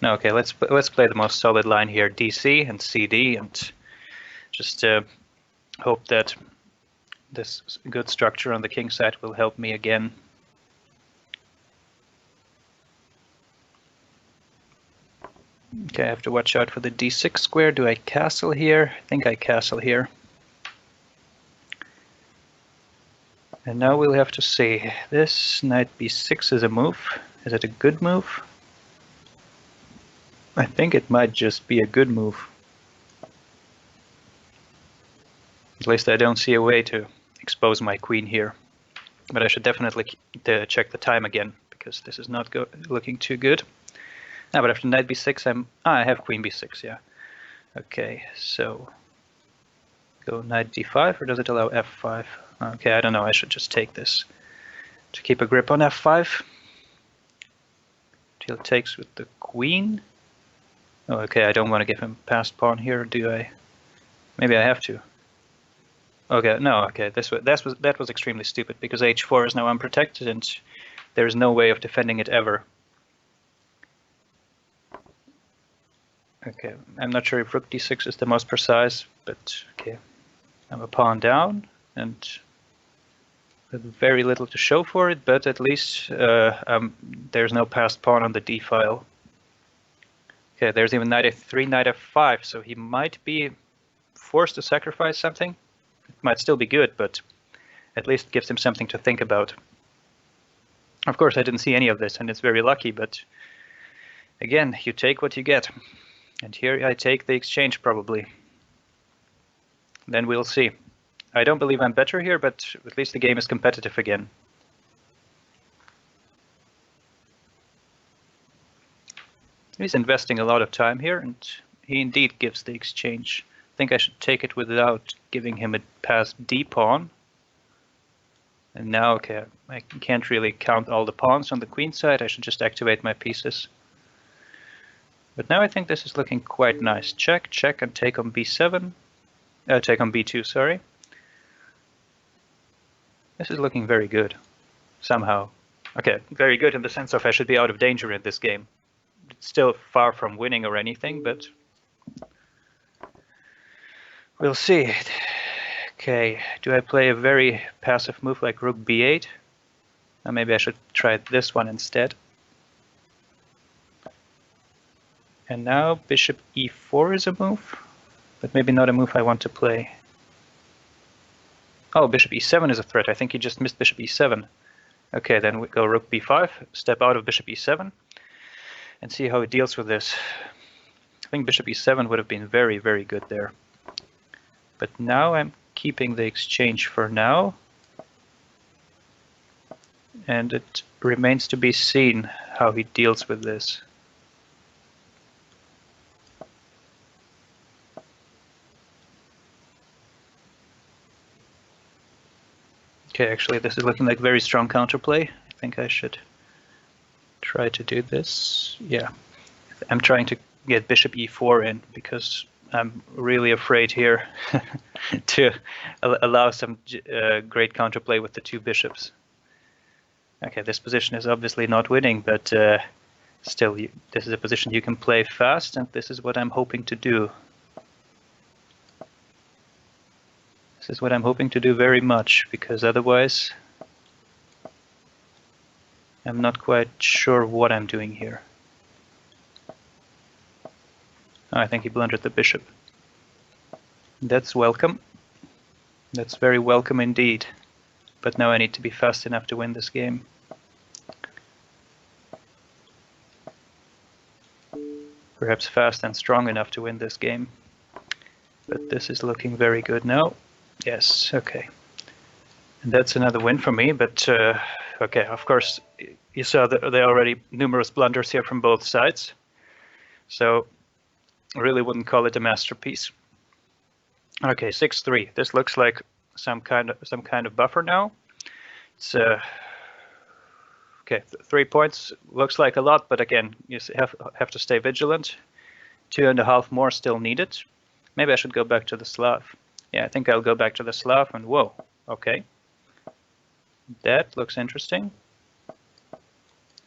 No, okay, let's play the most solid line here, dc and cd, and just hope that this good structure on the king side will help me again. Okay, I have to watch out for the d6 square. Do I castle here? I think I castle here. And now we'll have to see. This knight b6 is a move. Is it a good move? I think it might just be a good move. At least I don't see a way to expose my queen here. But I should definitely check the time again, because this is not looking too good. Ah, but after knight b6, I have queen b6, yeah. Okay, so go knight d5, or does it allow f5? Okay, I don't know, I should just take this to keep a grip on f5. Till takes with the queen. Oh, okay, I don't want to give him passed pawn here, do I? Maybe I have to. Okay, no, okay, that was extremely stupid, because h4 is now unprotected and there is no way of defending it ever. Okay, I'm not sure if rook d6 is the most precise, but okay. I'm a pawn down and with very little to show for it, but at least there's no passed pawn on the d file. Okay, there's even knight f3, knight f5, so he might be forced to sacrifice something. It might still be good, but at least gives him something to think about. Of course, I didn't see any of this, and it's very lucky, but again, you take what you get. And here I take the exchange, probably. Then we'll see. I don't believe I'm better here, but at least the game is competitive again. He's investing a lot of time here, and he indeed gives the exchange. I think I should take it without giving him a passed d pawn. And now, okay, I can't really count all the pawns on the queen side. I should just activate my pieces. But now I think this is looking quite nice. Check, check, and take on b7. Take on b2, sorry. This is looking very good, somehow. Okay, very good in the sense of I should be out of danger in this game. It's still far from winning or anything, but we'll see. Okay, do I play a very passive move like rook b8? Or maybe I should try this one instead. And now bishop e4 is a move, but maybe not a move I want to play. Oh, bishop e7 is a threat. I think you just missed bishop e7. Okay, then we go rook b5, step out of bishop e7, and see how it deals with this. I think bishop e7 would have been very, very good there. But now I'm keeping the exchange for now. And it remains to be seen how he deals with this. Okay, actually this is looking like very strong counterplay. I think I should try to do this. Yeah, I'm trying to get bishop e4 in because I'm really afraid here to allow some great counterplay with the two bishops. Okay, this position is obviously not winning, but still, this is a position you can play fast, and this is what I'm hoping to do. This is what I'm hoping to do very much, because otherwise I'm not quite sure what I'm doing here. Oh, I think he blundered the bishop. That's welcome. That's very welcome indeed. But now I need to be fast enough to win this game. Perhaps fast and strong enough to win this game. But this is looking very good now. Yes, okay. And that's another win for me, but okay, of course, you saw that there are already numerous blunders here from both sides. So I really wouldn't call it a masterpiece. Okay, 6-3. This looks like some kind of buffer now. It's okay. 3 points looks like a lot, but again, you have to stay vigilant. 2.5 more still needed. Maybe I should go back to the Slav. Yeah, I think I'll go back to the Slav. And whoa, okay, that looks interesting.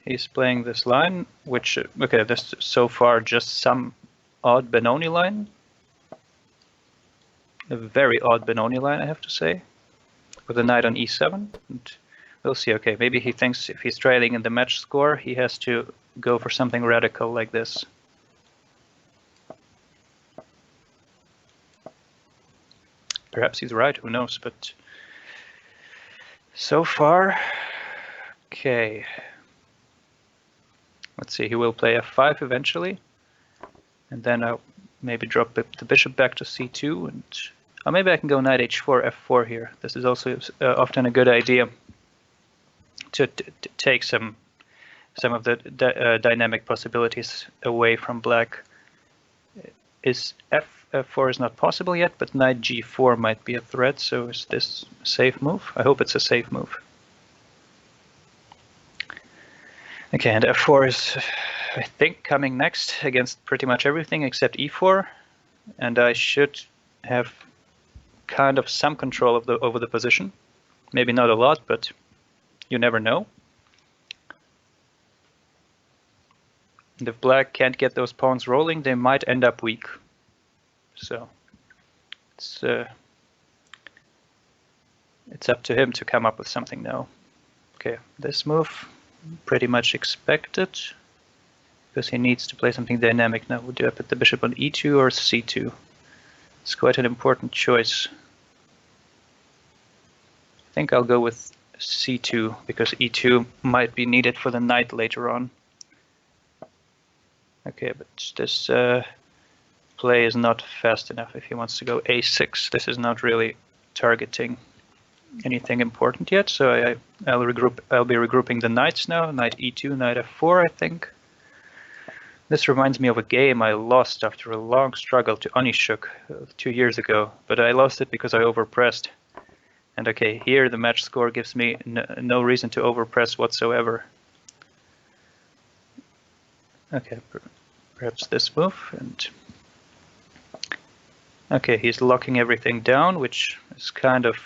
He's playing this line, which okay, this so far just some odd Benoni line. A very odd Benoni line, I have to say, with a knight on e7. And we'll see. Okay, maybe he thinks if he's trailing in the match score, he has to go for something radical like this. Perhaps he's right, who knows, but so far, okay. Let's see, he will play f5 eventually, and then I'll maybe drop the bishop back to c2, and or maybe I can go knight h4, f4 here. This is also often a good idea to take some of the dynamic possibilities away from black. Is f4 is not possible yet, but knight g4 might be a threat. So is this a safe move? I hope it's a safe move. Okay, and f4 is, I think, coming next against pretty much everything except e4, and I should have kind of some control of over the position. Maybe not a lot, but you never know. And if black can't get those pawns rolling, they might end up weak. So it's up to him to come up with something now. Okay, this move pretty much expected, because he needs to play something dynamic now. Do I put the bishop on e2 or c2? It's quite an important choice. I think I'll go with c2, because e2 might be needed for the knight later on. Okay, but this play is not fast enough. If he wants to go a6, this is not really targeting anything important yet. So I'll be regrouping the knights now. Knight e2, knight f4, I think. This reminds me of a game I lost after a long struggle to Onishuk 2 years ago, but I lost it because I overpressed. And okay, here the match score gives me no reason to overpress whatsoever. Okay, perhaps this move, and okay, he's locking everything down, which is kind of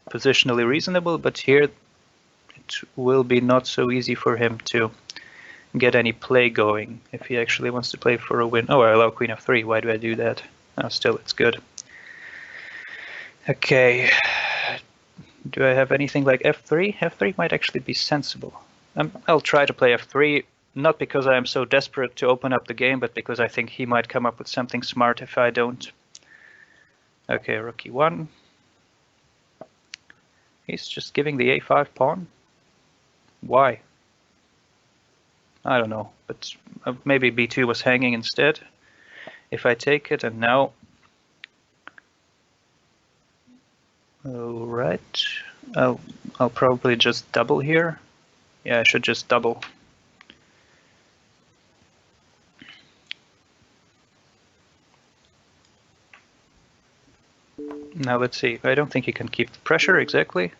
positionally reasonable, but here it will be not so easy for him to get any play going if he actually wants to play for a win. Oh, I allow queen f3. Why do I do that? Oh, still, it's good. Okay, do I have anything like f3? f3 might actually be sensible. I'll try to play f3, not because I am so desperate to open up the game, but because I think he might come up with something smart if I don't. Okay, rook e1. He's just giving the a5 pawn. Why? I don't know, but maybe b2 was hanging instead. If I take it, and now... Alright, I'll probably just double here. Yeah, I should just double. Now let's see, I don't think he can keep the pressure exactly.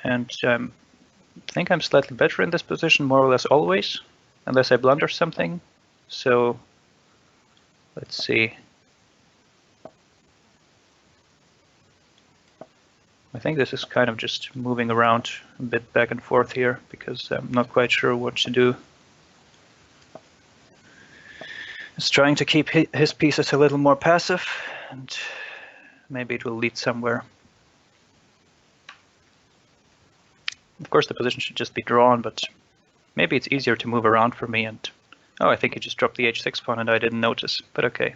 And I think I'm slightly better in this position, more or less always, unless I blunder something. So Let's see. I think this is kind of just moving around a bit back and forth here because I'm not quite sure what to do. He's trying to keep his pieces a little more passive, and maybe it will lead somewhere. Of course, the position should just be drawn, but maybe it's easier to move around for me. And oh, I think he just dropped the h6 pawn and I didn't notice, but okay.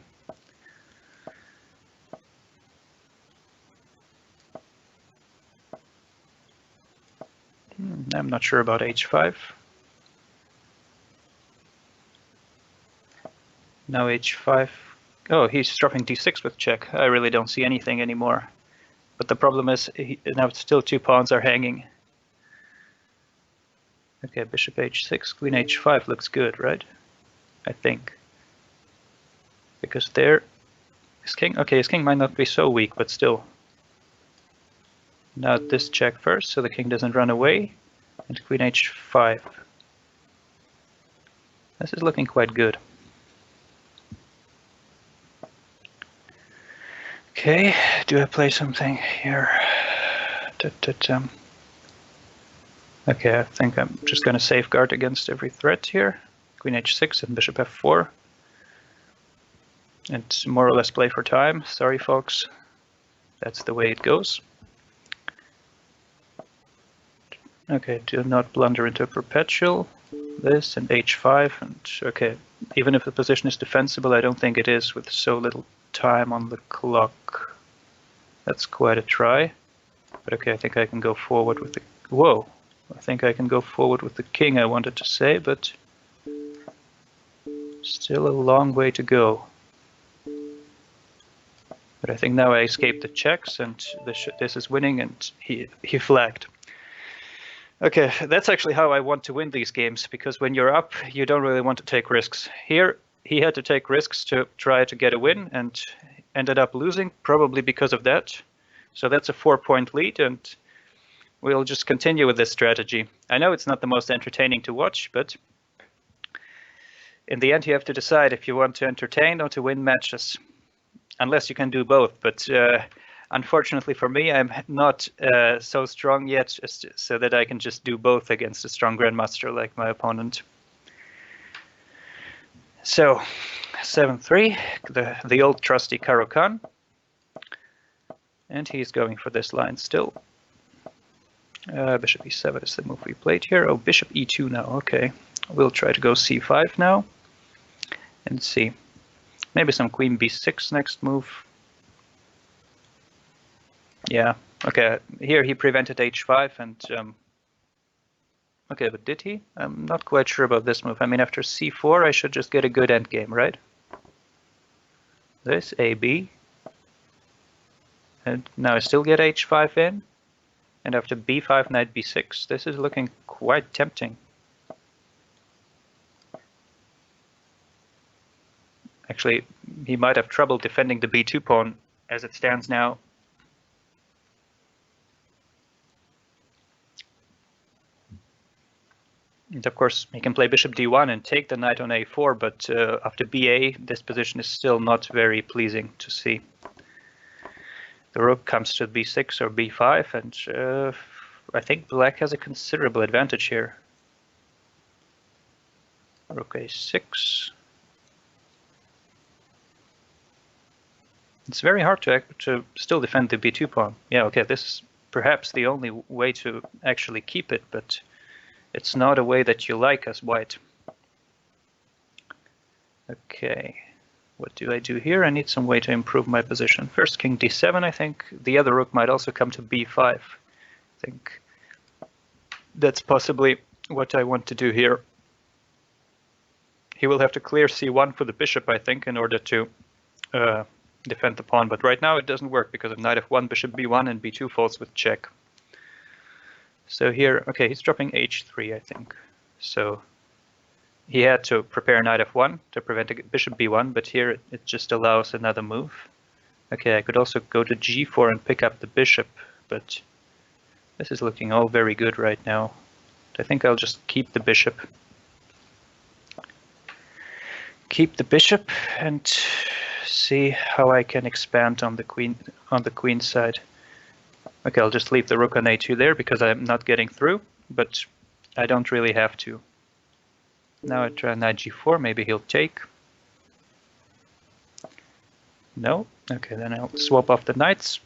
I'm not sure about h5. Now h5. Oh, he's dropping d6 with check. I really don't see anything anymore. But the problem is now still 2 pawns are hanging. Okay, bishop h6, queen h5 looks good, right? I think. Because there, his king, okay, his king might not be so weak, but still. Now this check first, so the king doesn't run away, and queen h5. This is looking quite good. Okay, do I play something here? Okay, I think I'm just going to safeguard against every threat here. Queen h6 and bishop f4. And more or less play for time. Sorry, folks. That's the way it goes. Okay, do not blunder into a perpetual. This and h5. And okay, even if the position is defensible, I don't think it is with so little time on the clock. That's quite a try. But okay, I think I can go forward with the... Whoa! I think I can go forward with the king, I wanted to say, but still a long way to go. But I think now I escaped the checks, and this is winning, and he flagged. Okay, that's actually how I want to win these games, because when you're up, you don't really want to take risks. Here, he had to take risks to try to get a win, and ended up losing, probably because of that. So that's a 4-point lead, and we'll just continue with this strategy. I know it's not the most entertaining to watch, but in the end you have to decide if you want to entertain or to win matches. Unless you can do both, but unfortunately for me, I'm not so strong yet so that I can just do both against a strong grandmaster like my opponent. So, 7-3, the old trusty Caro-Kann. And he's going for this line still. Bishop e7 is the move we played here. Oh, bishop e2 now, okay. We'll try to go c5 now. And see. Maybe some queen b6 next move. Yeah, okay. Here he prevented h5 and... okay, but did he? I'm not quite sure about this move. I mean, after c4, I should just get a good endgame, right? This, ab. And now I still get h5 in. And after b5, knight b6, this is looking quite tempting. Actually, he might have trouble defending the b2 pawn as it stands now. And of course, he can play bishop d1 and take the knight on a4, but after ba, this position is still not very pleasing to see. The rook comes to b6 or b5, and I think black has a considerable advantage here. Rook a6. It's very hard to still defend the b2 pawn. Yeah, okay, this is perhaps the only way to actually keep it, but it's not a way that you like as white. Okay. What do I do here? I need some way to improve my position. First king d7, I think. The other rook might also come to b5. I think that's possibly what I want to do here. He will have to clear c1 for the bishop, I think, in order to defend the pawn. But right now it doesn't work because of knight f1, bishop b1, and b2 falls with check. So here, okay, he's dropping h3, I think. So he had to prepare knight f1 to prevent a bishop b1, but here it just allows another move. Okay, I could also go to g4 and pick up the bishop, but this is looking all very good right now. I think I'll just keep the bishop. Keep the bishop, and see how I can expand on the queen side. Okay, I'll just leave the rook on a2 there because I'm not getting through, but I don't really have to. Now I try knight g4, maybe he'll take. No? Okay, then I'll swap off the knights.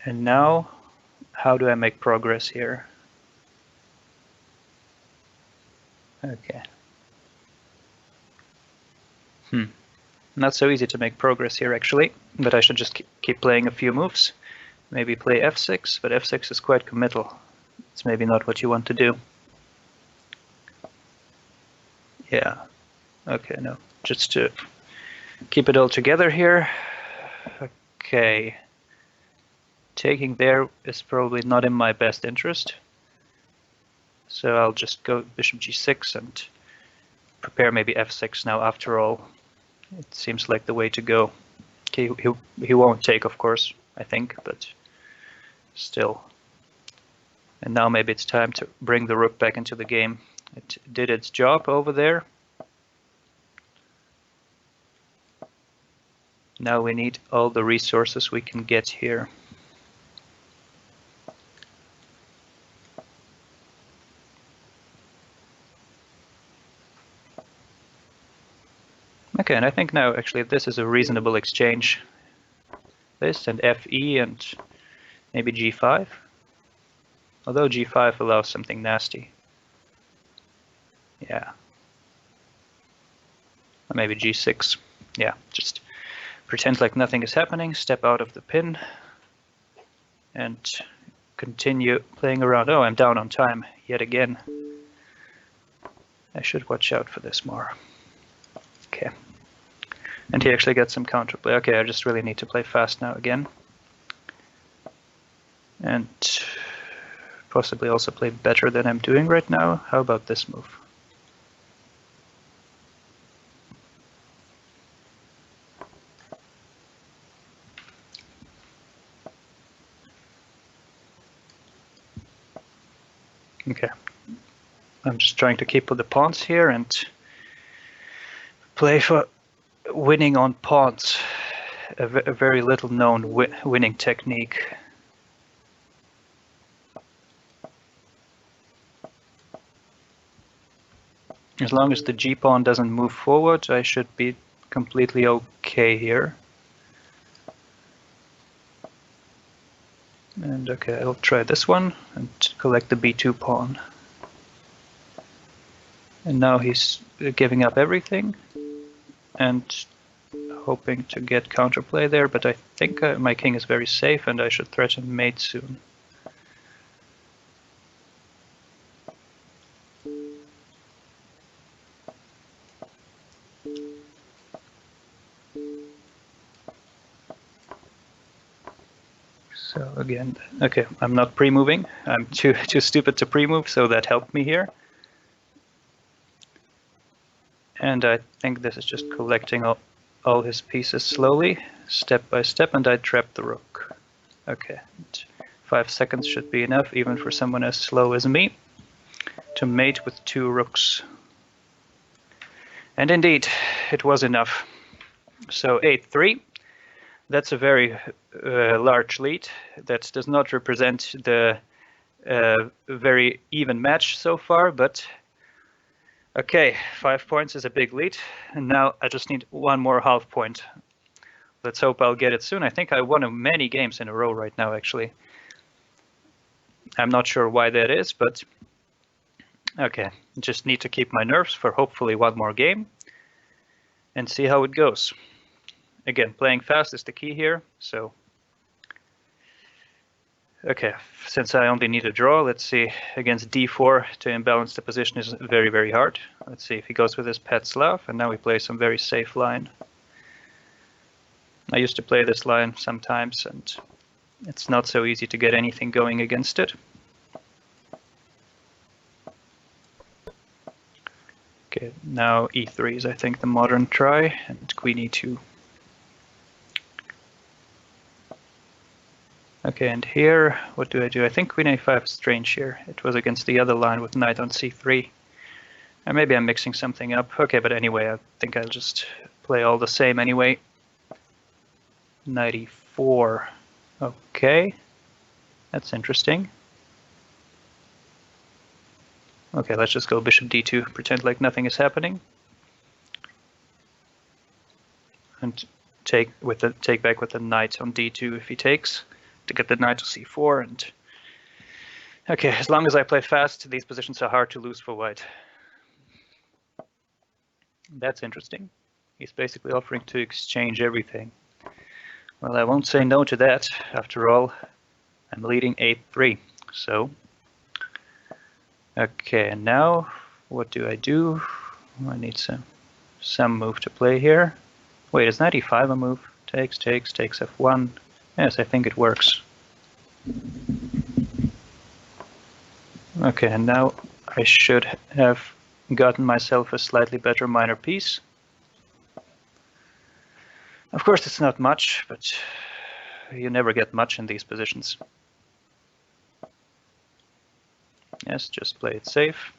And now, how do I make progress here? Okay. Not so easy to make progress here, actually, but I should just keep playing a few moves. Maybe play f6, but f6 is quite committal. It's maybe not what you want to do. Yeah. Okay, no. Just to keep it all together here. Okay. Taking there is probably not in my best interest. So I'll just go bishop g6 and prepare maybe f6 now after all. It seems like the way to go. Okay, he won't take, of course, I think, but still. And now maybe it's time to bring the rook back into the game. It did its job over there. Now we need all the resources we can get here. Okay, and I think now actually this is a reasonable exchange. This and fe and maybe g5. Although g5 allows something nasty. Yeah. Or maybe g6. Yeah, just pretend like nothing is happening, step out of the pin, and continue playing around. Oh, I'm down on time yet again. I should watch out for this more. Okay. And he actually gets some counterplay. Okay, I just really need to play fast now again. And possibly also play better than I'm doing right now. How about this move? Okay. I'm just trying to keep with the pawns here and play for winning on pawns, a very little known winning technique. As long as the g-pawn doesn't move forward, I should be completely okay here. And okay, I'll try this one and collect the b2 pawn. And now he's giving up everything and hoping to get counterplay there, but I think my king is very safe and I should threaten mate soon. So again, okay, I'm not pre-moving. I'm too stupid to pre-move, so that helped me here. And I think this is just collecting all his pieces slowly, step by step, and I trap the rook. Okay, 5 seconds should be enough, even for someone as slow as me, to mate with 2 rooks. And indeed, it was enough. So 8-3. That's a very large lead. That does not represent the very even match so far, but okay, 5 points is a big lead, and now I just need 1 more half point. Let's hope I'll get it soon. I think I won many games in a row right now, actually. I'm not sure why that is, but okay, just need to keep my nerves for hopefully 1 more game and see how it goes. Again, playing fast is the key here, so okay, since I only need a draw, let's see, against d4 to imbalance the position is very, very hard. Let's see if he goes with his pet Slav, and now we play some very safe line. I used to play this line sometimes, and it's not so easy to get anything going against it. Okay, now e3 is, I think, the modern try, and queen e2. Okay, and here, what do? I think queen a5 is strange here. It was against the other line with knight on c3. And maybe I'm mixing something up. Okay, but anyway, I think I'll just play all the same anyway. Knight e4. Okay, that's interesting. Okay, let's just go bishop d2, pretend like nothing is happening. And take back with the knight on d2 if he takes, to get the knight to c4. And okay, as long as I play fast, these positions are hard to lose for white. That's interesting. He's basically offering to exchange everything. Well, I won't say no to that. After all, I'm leading 8-3. So, okay, and now what do? I need some move to play here. Wait, is knight e5 a move? Takes f1. Yes, I think it works. Okay, and now I should have gotten myself a slightly better minor piece. Of course, it's not much, but you never get much in these positions. Yes, just play it safe.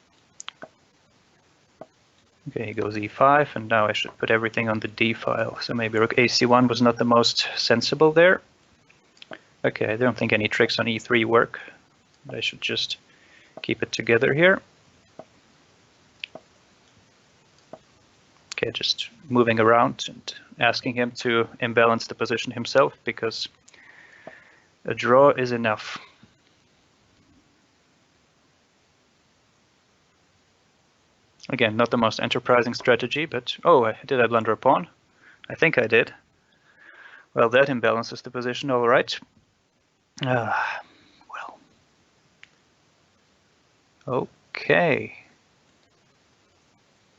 Okay, he goes e5, and now I should put everything on the d file. So maybe rook ac1 was not the most sensible there. Okay, I don't think any tricks on e3 work. I should just keep it together here. Okay, just moving around and asking him to imbalance the position himself, because a draw is enough. Again, not the most enterprising strategy, but oh, did I blunder a pawn? I think I did. Well, that imbalances the position, all right. Well. Okay.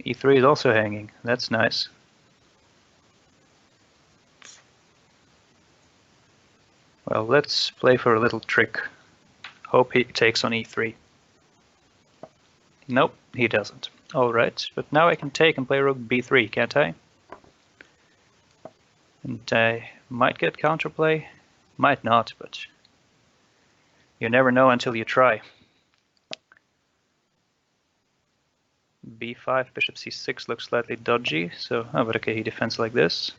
e3 is also hanging. That's nice. Well, let's play for a little trick. Hope he takes on e3. Nope, he doesn't. All right, but now I can take and play rook b3, can't I? And I might get counterplay, might not, but you never know until you try. b5, bishop c6 looks slightly dodgy, so, oh, but okay, he defends like this.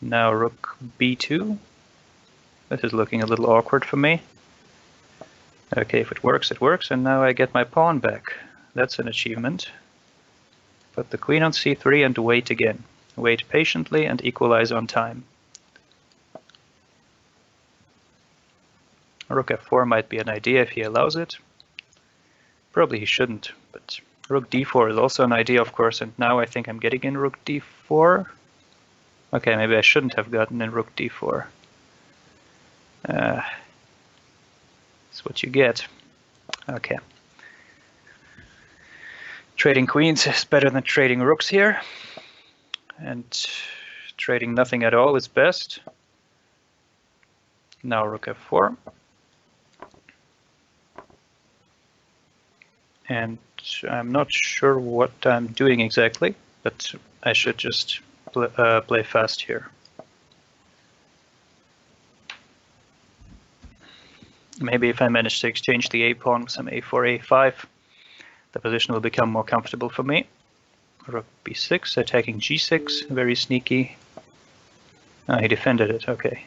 Now rook b2. This is looking a little awkward for me. Okay, if it works, and now I get my pawn back. That's an achievement. Put the queen on c3 and wait again. Wait patiently and equalize on time. Rook f4 might be an idea if he allows it. Probably he shouldn't, but rook d4 is also an idea, of course, and now I think I'm getting in rook d4. Okay, maybe I shouldn't have gotten in rook d4. That's what you get. Okay. Trading queens is better than trading rooks here. And trading nothing at all is best. Now rook f4. And I'm not sure what I'm doing exactly, but I should just play fast here. Maybe if I manage to exchange the a pawn with some a4, a5, the position will become more comfortable for me. Rook b6, attacking g6, very sneaky. Oh, he defended it, okay.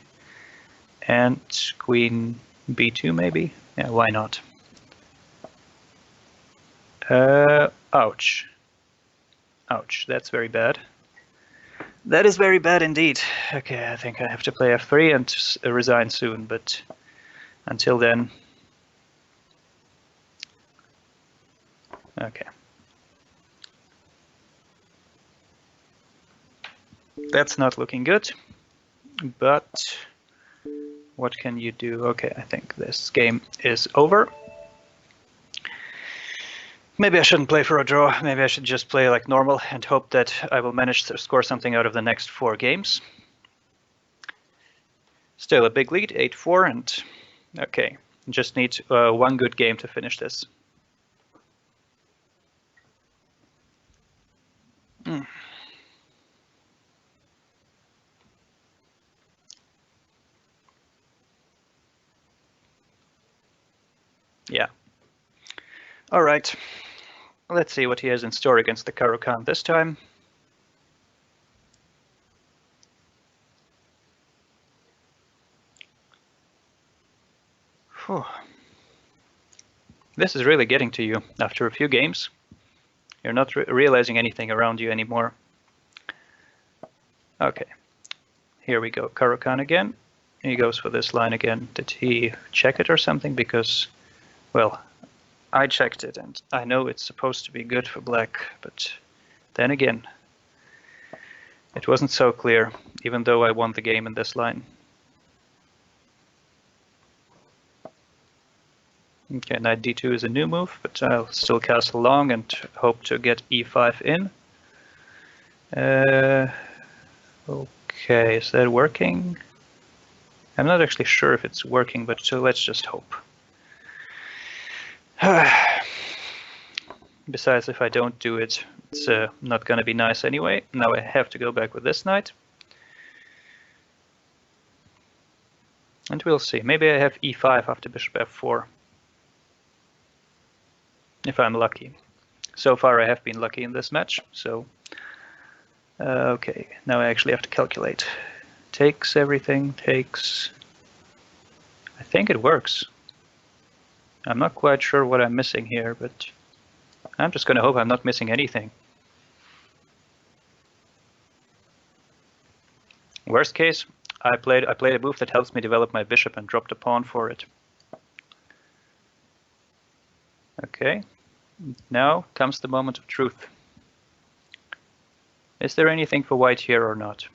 And queen b2 maybe? Yeah, why not? Ouch. Ouch, that's very bad. That is very bad indeed. Okay, I think I have to play f3 and resign soon, but until then... Okay. That's not looking good, but what can you do? Okay, I think this game is over. Maybe I shouldn't play for a draw. Maybe I should just play like normal and hope that I will manage to score something out of the next 4 games. Still a big lead, 8-4, and okay, just need one good game to finish this. Yeah. All right. Let's see what he has in store against the Caro-Kann this time. This is really getting to you after a few games. You're not realizing anything around you anymore. Okay, here we go. Caro-Kann again. He goes for this line again. Did he check it or something? Because, well, I checked it and I know it's supposed to be good for black, but then again, it wasn't so clear, even though I won the game in this line. Okay, knight d2 is a new move, but I'll still castle long and hope to get e5 in. Okay, is that working? I'm not actually sure if it's working, but so let's just hope. Besides, if I don't do it, it's not going to be nice anyway. Now I have to go back with this knight. And we'll see. Maybe I have e5 after bishop f4. If I'm lucky. So far I have been lucky in this match, so... okay, now I actually have to calculate. Takes everything, takes... I think it works. I'm not quite sure what I'm missing here, but I'm just going to hope I'm not missing anything. Worst case, I played a move that helps me develop my bishop and dropped a pawn for it. Okay, now comes the moment of truth. Is there anything for white here or not?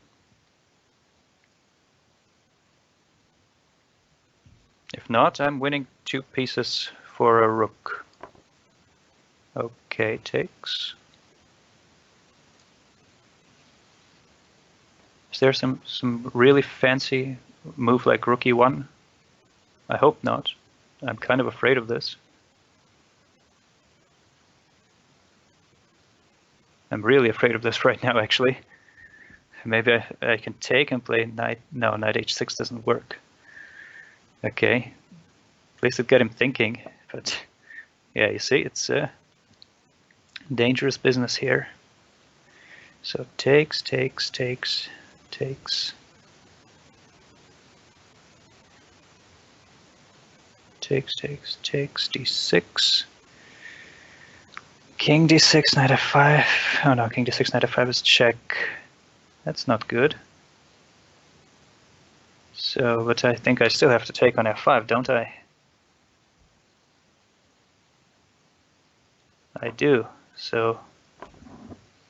If not, I'm winning 2 pieces for a rook. Okay, takes. Is there some really fancy move like rook e1? I hope not. I'm kind of afraid of this. I'm really afraid of this right now, actually. Maybe I can take and play knight. No, knight h6 doesn't work. Okay. At least it got him thinking. But yeah, you see, it's dangerous business here. So takes, takes, takes, takes. Takes, takes, takes, d6. King d6, knight f5. Oh no, king d6, knight f5 is check. That's not good. So, but I think I still have to take on f5, don't I? I do. So,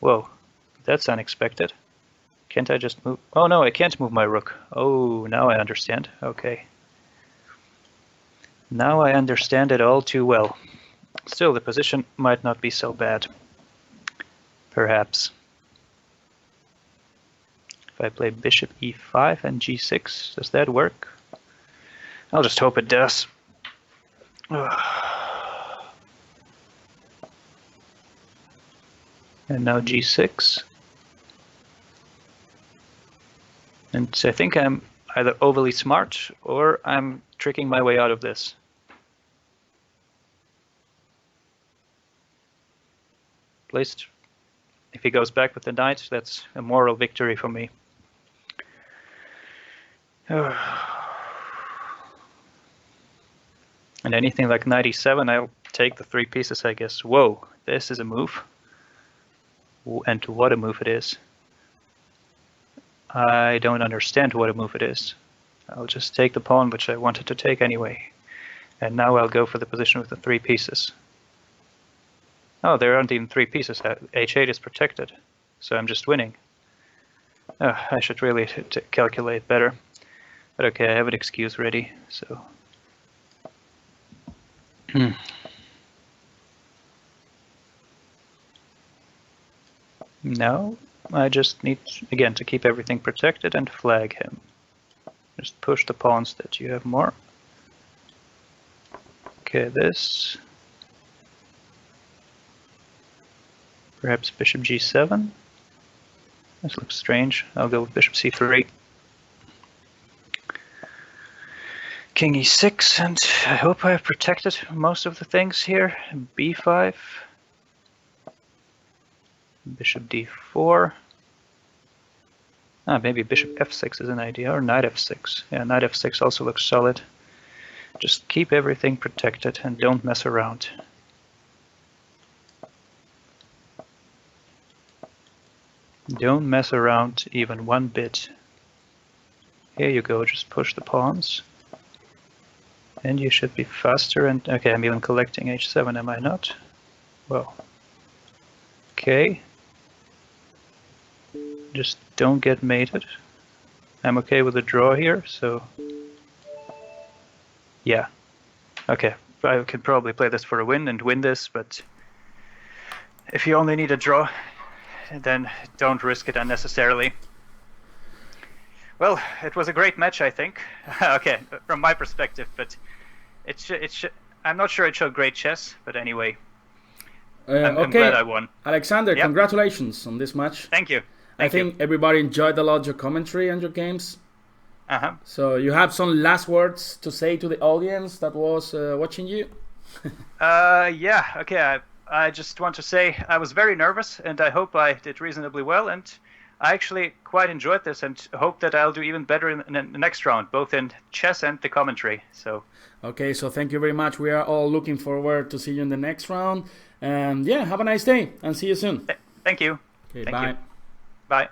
whoa, that's unexpected. Can't I just move? Oh no, I can't move my rook. Oh, now I understand. Okay. Now I understand it all too well. Still, the position might not be so bad. Perhaps. If I play bishop e5 and g6, does that work? I'll just hope it does. And now g6. And so I think I'm either overly smart or I'm tricking my way out of this. At least if he goes back with the knight, that's a moral victory for me. And anything like knight e7, I'll take the 3 pieces, I guess. Whoa, this is a move. And what a move it is. I don't understand what a move it is. I'll just take the pawn, which I wanted to take anyway. And now I'll go for the position with the 3 pieces. Oh, there aren't even 3 pieces. h8 is protected, so I'm just winning. I should really calculate better. But okay, I have an excuse ready, so... Now, I just need, again, to keep everything protected and flag him. Just push the pawns that you have more. Okay, this. Perhaps bishop g7. This looks strange. I'll go with bishop c3. King e6, and I hope I've protected most of the things here. b5. Bishop d4. Maybe bishop f6 is an idea, or knight f6. Yeah, knight f6 also looks solid. Just keep everything protected and don't mess around. Don't mess around even one bit. Here you go, just push the pawns. And you should be faster and... Okay, I'm even collecting h7, am I not? Well. Okay. Just don't get mated. I'm okay with the draw here, so... Yeah. Okay, I could probably play this for a win and win this, but... If you only need a draw, then don't risk it unnecessarily. Well, it was a great match, I think. Okay, from my perspective, but I'm not sure it showed great chess, but anyway. I'm glad I won. Alexander, yep. Congratulations on this match. Thank you. I think everybody enjoyed a lot your commentary and your games. Uh-huh. So you have some last words to say to the audience that was watching you? Yeah, okay. I just want to say I was very nervous, and I hope I did reasonably well, and I actually quite enjoyed this and hope that I'll do even better in the next round, both in chess and the commentary. So. Okay, so thank you very much. We are all looking forward to see you in the next round. And yeah, have a nice day and see you soon. Thank you. Okay, thank bye. You. Bye.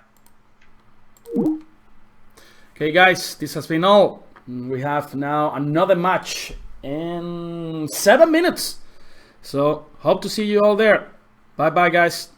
Okay, guys, this has been all. We have now another match in 7 minutes. So hope to see you all there. Bye-bye, guys.